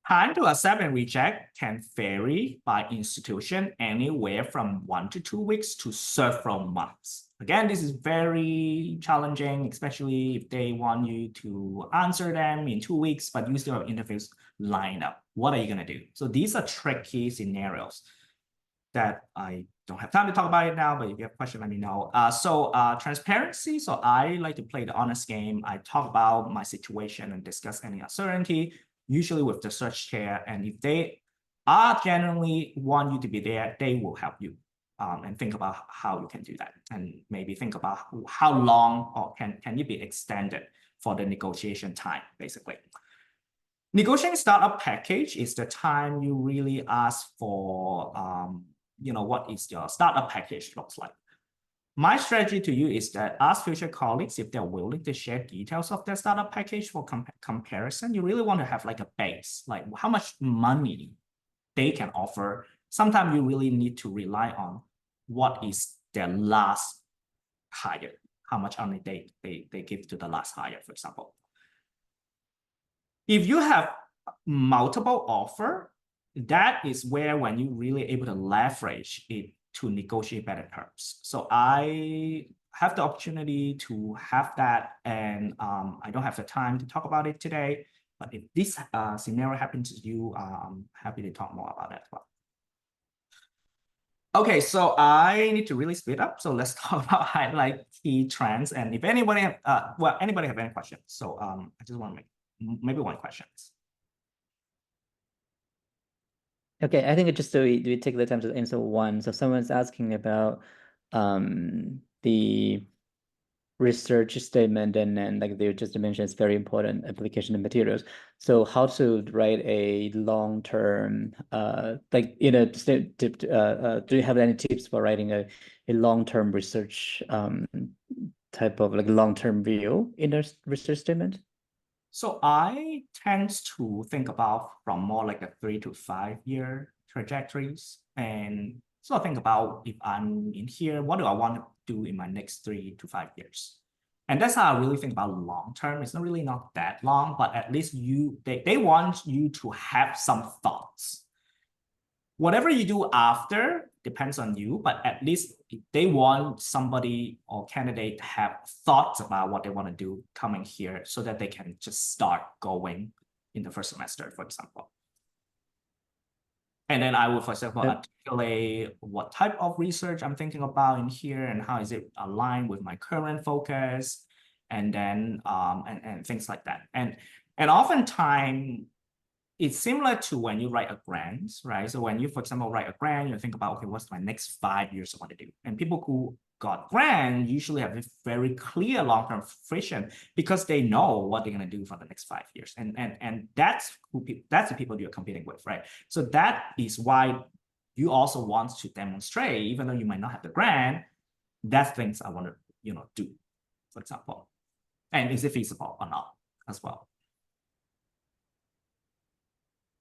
S2: Time to accept and reject can vary by institution, anywhere from 1 to 2 weeks to several months. Again, this is very challenging, especially if they want you to answer them in 2 weeks, but you still have interviews lined up. What are you going to do? So these are tricky scenarios that I don't have time to talk about it now, but if you have a question, let me know. Transparency. So I like to play the honest game. I talk about my situation and discuss any uncertainty, usually with the search chair. And if they are genuinely want you to be there, they will help you and think about how you can do that. And maybe think about how long or can you be extended for the negotiation time, basically. Negotiating startup package is the time you really ask for, what is your startup package looks like. My strategy to you is that ask future colleagues if they're willing to share details of their startup package for comparison. You really want to have like a base, like how much money they can offer. Sometimes you really need to rely on what is their last hire, how much money they give to the last hire, for example. If you have multiple offer, that is where when you really able to leverage it to negotiate better terms. So I have the opportunity to have that, and I don't have the time to talk about it today, but if this scenario happens to you, I'm happy to talk more about that as well. Okay, so I need to really speed up. So let's talk about highlight key trends. And if anybody have, anybody have any questions? So I just want to make maybe one question.
S3: Okay, I think just so we take the time to answer one. So someone's asking about the research statement, and then like they just mentioned, it's very important application of materials. So how to write a long-term, do you have any tips for writing a long-term research type of like long-term view in a research statement?
S2: So I tend to think about from more like a 3 to 5 year trajectories, and so I think about if I'm in here, what do I want to do in my next 3 to 5 years? And that's how I really think about long term. It's not that long, but at least they want you to have some thoughts. Whatever you do after depends on you, but at least they want somebody or candidate to have thoughts about what they want to do coming here so that they can just start going in the first semester, for example. And then I will, for example, articulate what type of research I'm thinking about in here and how is it aligned with my current focus, and then and things like that. And oftentimes, it's similar to when you write a grant, right? So when you, for example, write a grant, you think about, okay, what's my next 5 years I want to do? And people who got grant usually have a very clear long-term vision because they know what they're going to do for the next 5 years. And that's the people you're competing with, right? So that is why you also want to demonstrate, even though you might not have the grant, that's things I want to, do, for example. And is it feasible or not as well?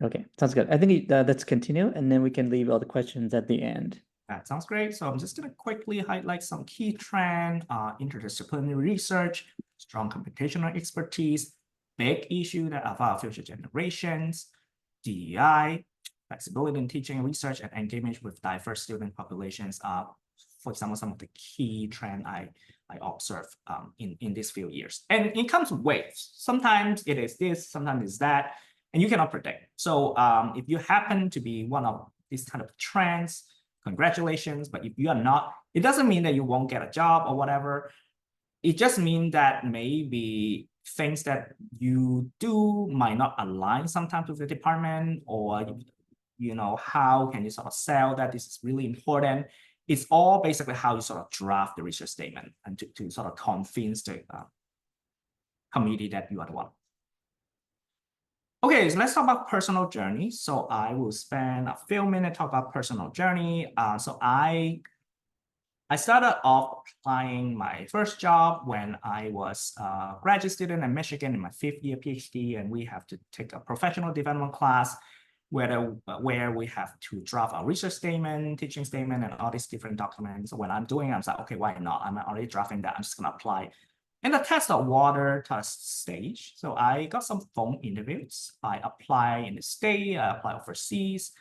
S3: Okay, sounds good. I think let's continue, and then we can leave all the questions at the end.
S2: That sounds great. So I'm just going to quickly highlight some key trends, interdisciplinary research, strong computational expertise, big issue that affect future generations, DEI, flexibility in teaching and research, and engagement with diverse student populations are for example, some of the key trend I observe in these few years. And it comes with waves. Sometimes it is this, sometimes it's that, and you cannot predict. So if you happen to be one of these kind of trends, congratulations. But if you are not, it doesn't mean that you won't get a job or whatever. It just means that maybe things that you do might not align sometimes with the department, or how can you sort of sell that this is really important. It's all basically how you sort of draft the research statement and to sort of convince the committee that you are the one. Okay, so let's talk about personal journey. So I will spend a few minutes talk about personal journey. So I started off applying my first job when I was a graduate student in Michigan in my 5th year PhD, and we have to take a professional development class where we have to draft our research statement, teaching statement, and all these different documents. So when I'm doing it, I'm like, okay, why not? I'm already drafting that. I'm just going to apply. In the test of water test stage, so I got some phone interviews. I apply in the state, I apply overseas.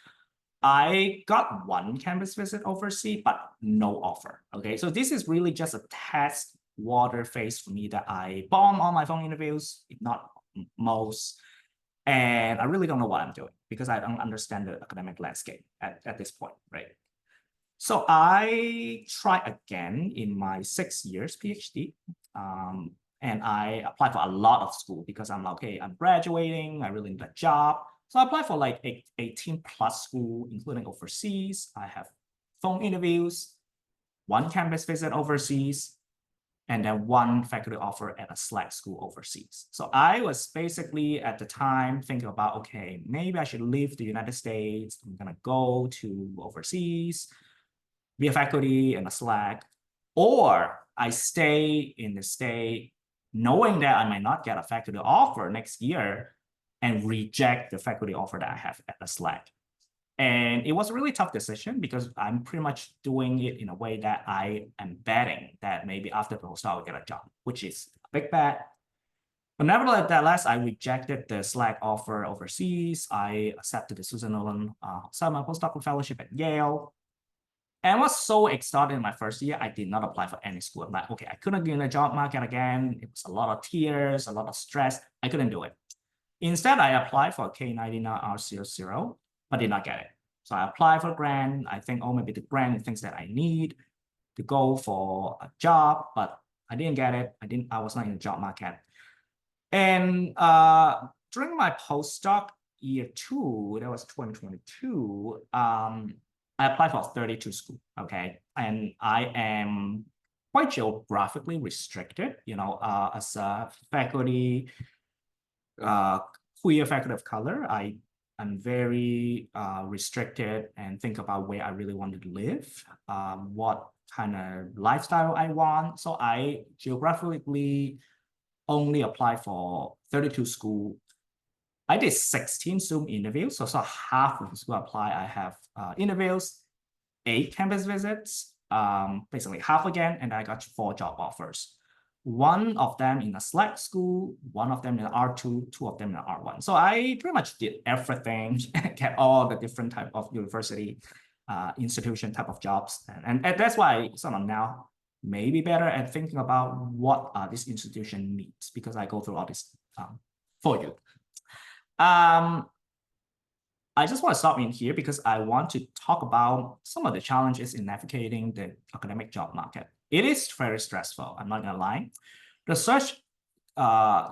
S2: I got one campus visit overseas, but no offer. Okay, so this is really just a test water phase for me that I bomb all my phone interviews, if not most. And I really don't know what I'm doing because I don't understand the academic landscape at this point, right? So I try again in my 6 years PhD. And I applied for a lot of school because I'm like, okay, I'm graduating, I really need a job. So I applied for like 18 plus school, including overseas. I have phone interviews, one campus visit overseas, and then one faculty offer at a select school overseas. So I was basically at the time thinking about, okay, maybe I should leave the United States. I'm gonna go to overseas, be a faculty in a select, or I stay in the state knowing that I might not get a faculty offer next year and reject the faculty offer that I have at the select. And it was a really tough decision because I'm pretty much doing it in a way that I am betting that maybe after the postdoc I'll get a job, which is a big bet. But nevertheless, I rejected the SLAC offer overseas. I accepted the Susan Nolan summer postdoctoral fellowship at Yale. And I was so excited in my first year, I did not apply for any school. I'm like, okay, I couldn't get in the job market again. It was a lot of tears, a lot of stress. I couldn't do it. Instead, I applied for K99R00, but did not get it. So I applied for a grant. I think, oh, maybe the grant things that I need to go for a job, but I didn't get it. I was not in the job market. And during my postdoc year 2, that was 2022, I applied for 32 schools, okay? And I am quite geographically restricted, as a faculty, queer faculty of color, I'm very restricted and think about where I really wanted to live, what kind of lifestyle I want. So I geographically only apply for 32 schools. I did 16 Zoom interviews. So half of the school apply, I have interviews, 8 campus visits, basically half again, and I got 4 job offers. One of them in a select school, one of them in R2, 2 of them in R1. So I pretty much did everything, get all the different type of university, institution type of jobs. And that's why I sort of now maybe better at thinking about what this institution needs, because I go through all this for you. I just want to stop in here because I want to talk about some of the challenges in navigating the academic job market. It is very stressful, I'm not gonna lie. The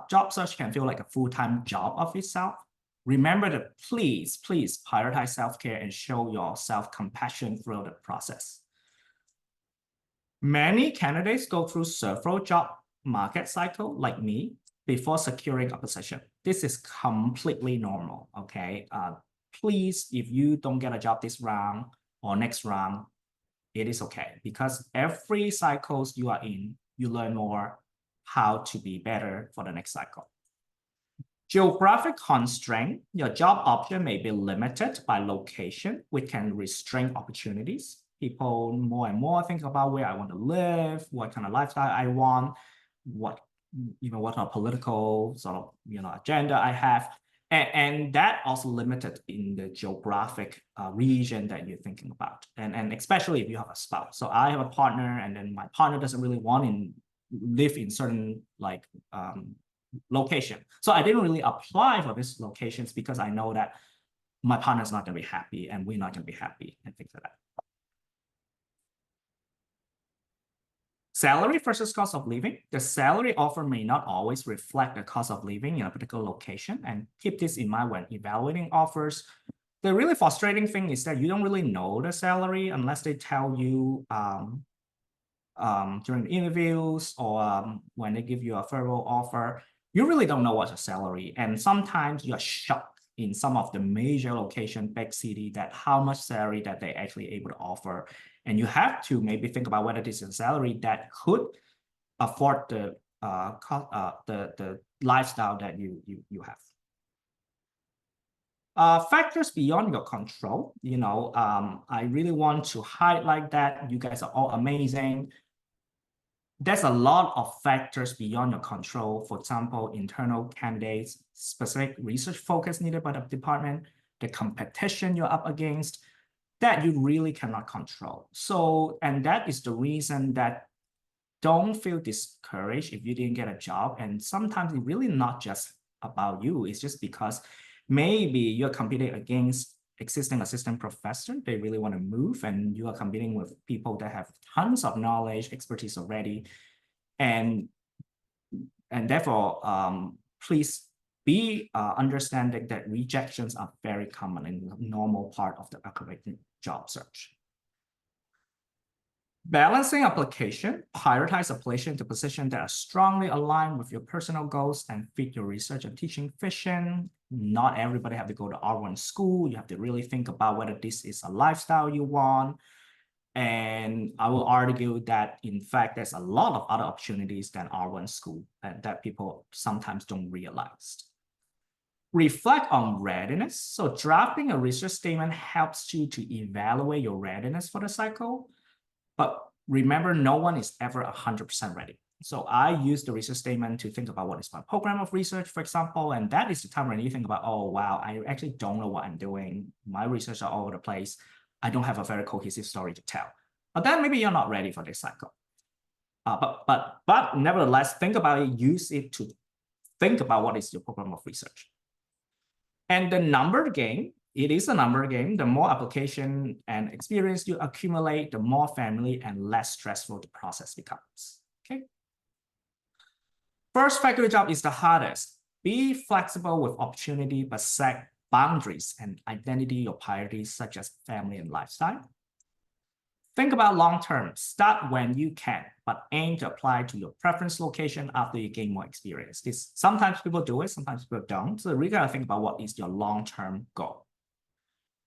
S2: job search can feel like a full-time job of itself. Remember to please prioritize self-care and show your self-compassion throughout the process. Many candidates go through several job market cycles like me before securing a position. This is completely normal, okay? Please, if you don't get a job this round or next round, it is okay, because every cycles you are in, you learn more how to be better for the next cycle. Geographic constraint, your job option may be limited by location, which can restrain opportunities. People more and more think about where I want to live, what kind of lifestyle I want, what kind of political sort of agenda I have. And that also limited in the geographic region that you're thinking about. And especially if you have a spouse. So I have a partner, and then my partner doesn't really want to live in certain like location. So I didn't really apply for these locations because I know that my partner's not going to be happy and we're not going to be happy and things like that. Salary versus cost of living. The salary offer may not always reflect the cost of living in a particular location, and keep this in mind when evaluating offers. The really frustrating thing is that you don't really know the salary unless they tell you during interviews or when they give you a verbal offer. You really don't know what's a salary, and sometimes you're shocked in some of the major location, big city, that how much salary that they actually able to offer. And you have to maybe think about whether this is a salary that could afford the lifestyle that you have. Factors beyond your control. I really want to highlight that you guys are all amazing. There's a lot of factors beyond your control. For example, internal candidates, specific research focus needed by the department, the competition you're up against, that you really cannot control. So, and that is the reason that don't feel discouraged if you didn't get a job. And sometimes it's really not just about you. It's just because maybe you're competing against existing assistant professor. They really want to move, and you are competing with people that have tons of knowledge, expertise already. And therefore, please be understanding that rejections are very common and a normal part of the academic job search. Balancing application, prioritize application to positions that are strongly aligned with your personal goals and fit your research and teaching vision. Not everybody have to go to R1 school. You have to really think about whether this is a lifestyle you want. And I will argue that, in fact, there's a lot of other opportunities than R1 school that people sometimes don't realize. Reflect on readiness. So drafting a research statement helps you to evaluate your readiness for the cycle. But remember, no one is ever 100% ready. So I use the research statement to think about what is my program of research, for example, and that is the time when you think about, oh, wow, I actually don't know what I'm doing. My research are all over the place. I don't have a very cohesive story to tell. But then maybe you're not ready for this cycle. But nevertheless, think about it, use it to think about what is your program of research. And the number game, it is a number game. The more application and experience you accumulate, the more familiar and less stressful the process becomes. Okay. First faculty job is the hardest. Be flexible with opportunity, but set boundaries and identity your priorities, such as family and lifestyle. Think about long-term. Start when you can, but aim to apply to your preference location after you gain more experience. Sometimes people do it, sometimes people don't. So we gotta think about what is your long-term goal.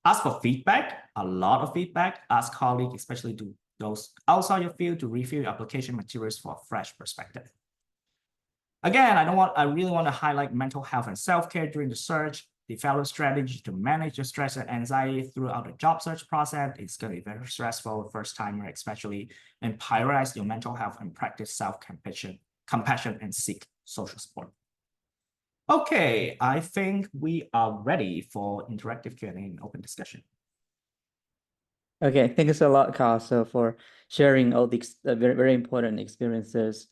S2: Ask for feedback, a lot of feedback. Ask colleagues, especially to those outside your field, to review your application materials for a fresh perspective. Again, I really want to highlight mental health and self-care during the search. Develop strategy to manage your stress and anxiety throughout the job search process. It's going to be very stressful, first timer especially, and prioritize your mental health and practice self-compassion and seek social support. Okay, I think we are ready for interactive Q&A and open discussion.
S3: Okay, thank you so lot, Carl, for sharing all these very, very important experiences.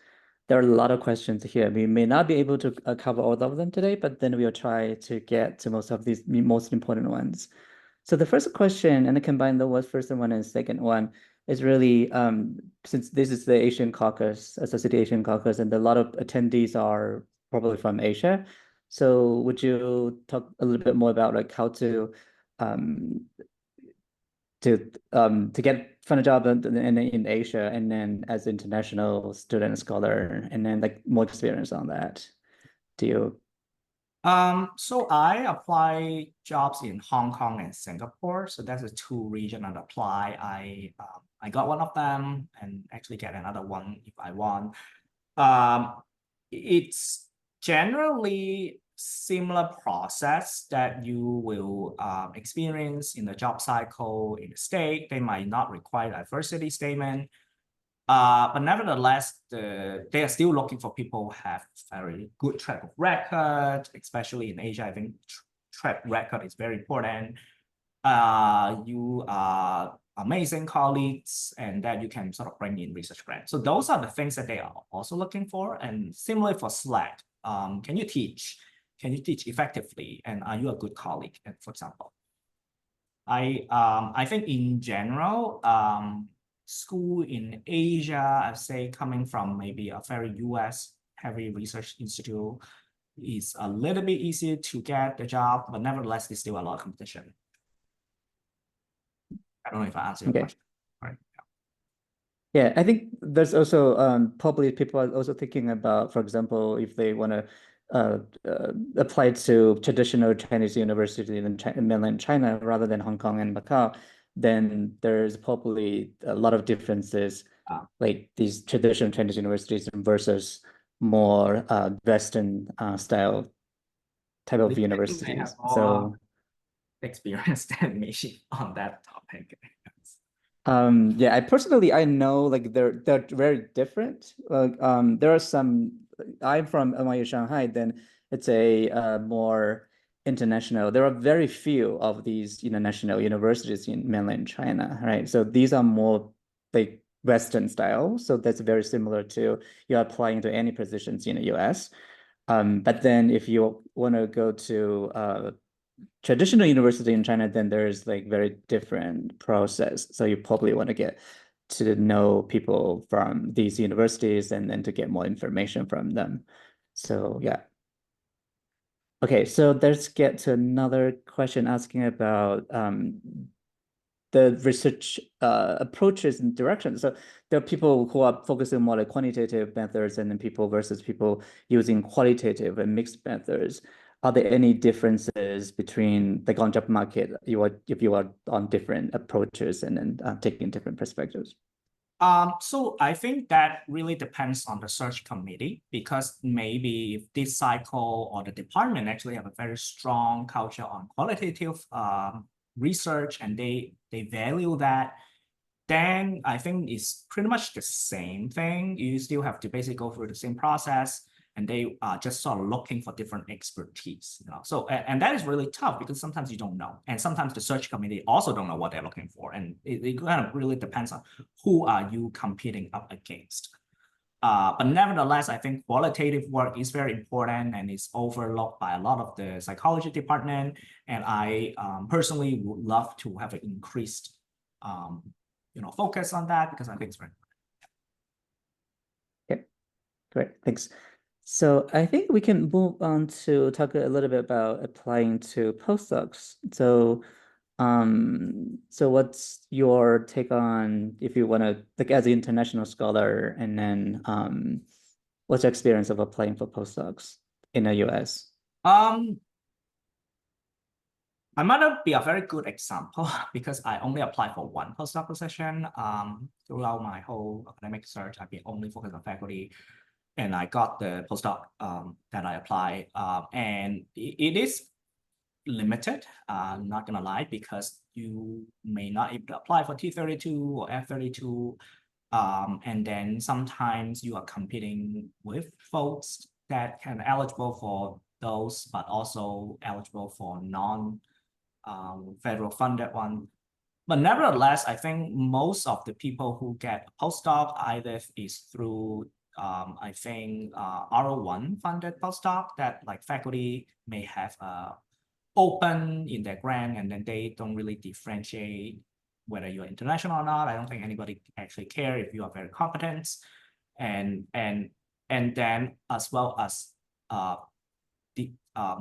S3: There are a lot of questions here. We may not be able to cover all of them today, but then we'll try to get to most of these most important ones. So the first question, and I combine the first one and second one, is really, since this is the Asian caucus, SRCD Asian caucus, and a lot of attendees are probably from Asia. So would you talk a little bit more about like how to find a job in Asia, and then as international student scholar, and then like more experience on that? Do you?
S2: So I apply jobs in Hong Kong and Singapore. So that's the two regions I apply. I got one of them and actually get another one if I want. It's generally similar process that you will experience in the job cycle in the state. They might not require diversity statement. But nevertheless, they are still looking for people who have very good track record, especially in Asia. I think track record is very important. You are amazing colleagues, and that you can sort of bring in research grants. So those are the things that they are also looking for. And similarly for SLAD, can you teach? Can you teach effectively? And are you a good colleague, for example? I think in general, school in Asia, I'd say coming from maybe a very US heavy research institute is a little bit easier to get the job, but nevertheless, there's still a lot of competition. I don't know if I answered your question. Right.
S3: Yeah, I think there's also probably people are also thinking about, for example, if they want to apply to traditional Chinese university in mainland China rather than Hong Kong and Macau, then there's probably a lot of differences, like these traditional Chinese universities versus more Western style type of universities. So
S2: experience than me on that topic.
S3: Yeah, I know like they're very different. There are some. I'm from NYU Shanghai. Then it's a more international. There are very few of these international universities in mainland China, right? So these are more like Western style. So that's very similar to you're applying to any positions in the US. But then if you want to go to traditional university in China, then there's like very different process. So you probably want to get to know people from these universities and then to get more information from them. So yeah. Okay, so let's get to another question asking about the research approaches and directions. So there are people who are focusing more like quantitative methods and then people versus people using qualitative and mixed methods. Are there any differences between the on-job market if you are on different approaches and then taking different perspectives?
S2: So I think that really depends on the search committee, because maybe if this cycle or the department actually have a very strong culture on qualitative research and they value that, then I think it's pretty much the same thing. You still have to basically go through the same process, and they are just sort of looking for different expertise. So and that is really tough because sometimes you don't know, and sometimes the search committee also don't know what they're looking for, and it kind of really depends on who are you competing up against. But nevertheless, I think qualitative work is very important and is overlooked by a lot of the psychology department. And I personally would love to have an increased focus on that, because I think it's very important.
S3: Okay, great, thanks. So I think we can move on to talk a little bit about applying to postdocs. So what's your take on if you want to, like, as an international scholar, and then what's your experience of applying for postdocs in the US?
S2: I might not be a very good example because I only applied for one postdoc position. Throughout my whole academic search, I've been only focused on faculty, and I got the postdoc that I applied. And it is limited, not gonna lie, because you may not able to apply for T32 or F32. And then sometimes you are competing with folks that can eligible for those, but also eligible for federal funded one. But nevertheless, I think most of the people who get a postdoc either is through I think R01 funded postdoc that like faculty may have open in their grant, and then they don't really differentiate whether you're international or not. I don't think anybody actually care if you are very competent. And then as well as the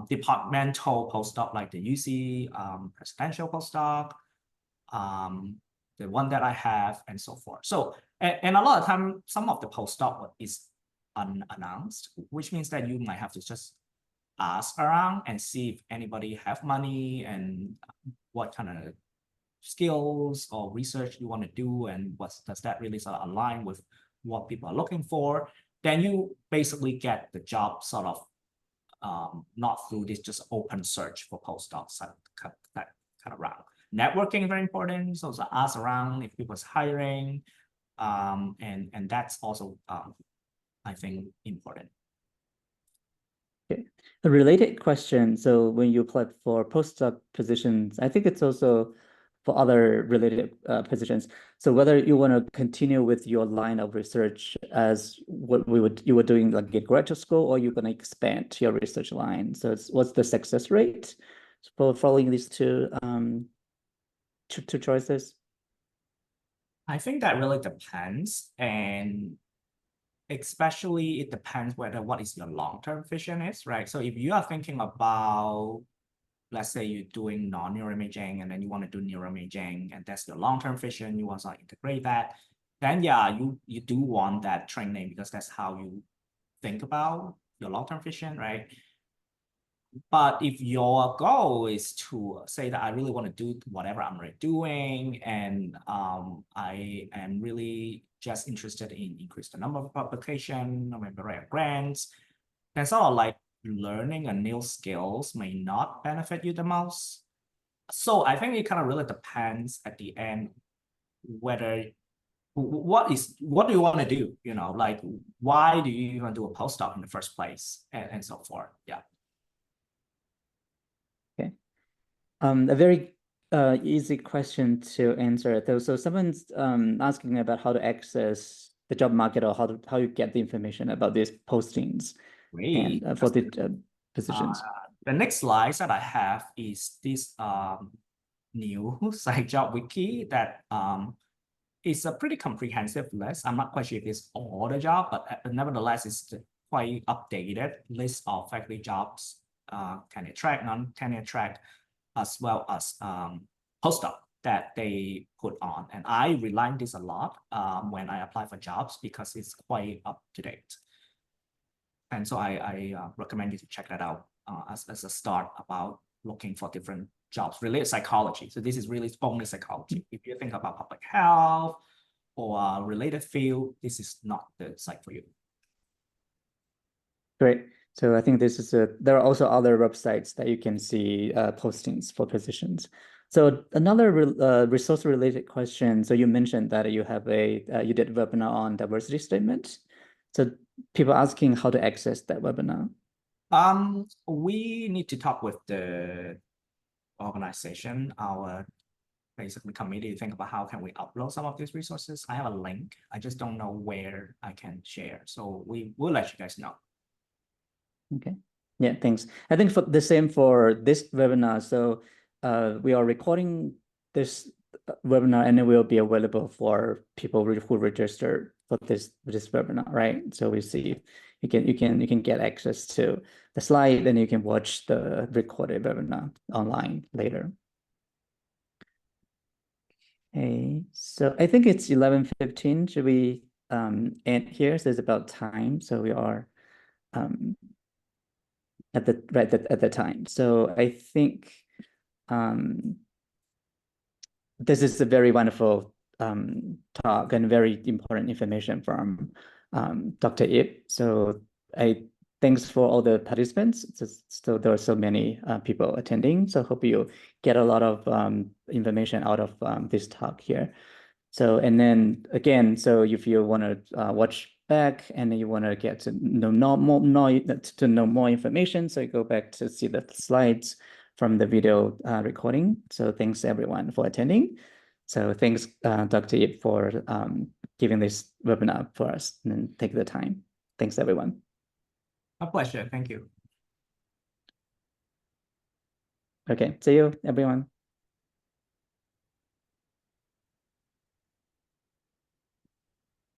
S2: departmental postdoc like the UC presidential postdoc, the one that I have, and so forth. So and a lot of time, some of the postdoc is unannounced, which means that you might have to just ask around and see if anybody have money and what kind of skills or research you want to do, and does that really sort of align with what people are looking for. Then you basically get the job sort of not through this just open search for postdocs, that kind of route. Networking is very important, so ask around if people's hiring. And that's also, I think, important.
S3: Okay. A related question. So when you apply for postdoc positions, I think it's also for other related positions. So whether you want to continue with your line of research as what you were doing like at graduate school, or you're going to expand your research line. So what's the success rate for following these two choices?
S2: I think that really depends, and especially it depends what is your long-term vision is, right? So if you are thinking about, let's say you're doing non-neuroimaging and then you want to do neuroimaging, and that's your long-term vision, you want to integrate that, then yeah, you do want that training because that's how you think about your long-term vision, right? But if your goal is to say that I really want to do whatever I'm already doing, and I am really just interested in increase the number of publication, or maybe write grants, then sort of like learning a new skills may not benefit you the most. So I think it kind of really depends at the end whether what do you want to do? You know, like why do you even do a postdoc in the first place, and so forth. Yeah.
S3: Okay. A very easy question to answer though. So someone's asking about how to access the job market, or how you get the information about these postings.
S2: Great.
S3: And for the positions.
S2: The next slide that I have is this new site job wiki that is a pretty comprehensive list. I'm not quite sure if it's all the job, but nevertheless, it's quite updated list of faculty jobs, tenure track, non-tenure track, as well as postdoc that they put on. And I rely on this a lot when I apply for jobs because it's quite up to date. And so I recommend you to check that out as a start about looking for different jobs related to psychology. So this is really only psychology. If you think about public health or a related field, this is not the site for you.
S3: Great. So I think this is there are also other websites that you can see postings for positions. So another resource related question. So you mentioned that you have you did a webinar on diversity statement. So people asking how to access that webinar.
S2: We need to talk with the organization, our basically committee, to think about how can we upload some of these resources. I have a link. I just don't know where I can share. So we will let you guys know.
S3: Okay. Yeah, thanks. I think for the same for this webinar. So we are recording this webinar, and it will be available for people who register for this webinar, right? So we see you can get access to the slide, and you can watch the recorded webinar online later. Okay, so I think it's 11:15. Should we end here? So it's about time. So we are at the time. So I think this is a very wonderful talk and very important information from Dr. Ip. So thanks for all the participants. So there are so many people attending. So I hope you get a lot of information out of this talk here. So, and then again, so if you want to watch back and you want to get to know more information, so you go back to see the slides from the video recording. So thanks everyone for attending. So thanks Dr. Yip for giving this webinar for us and take the time. Thanks everyone.
S2: A pleasure. Thank you.
S3: Okay, see you everyone.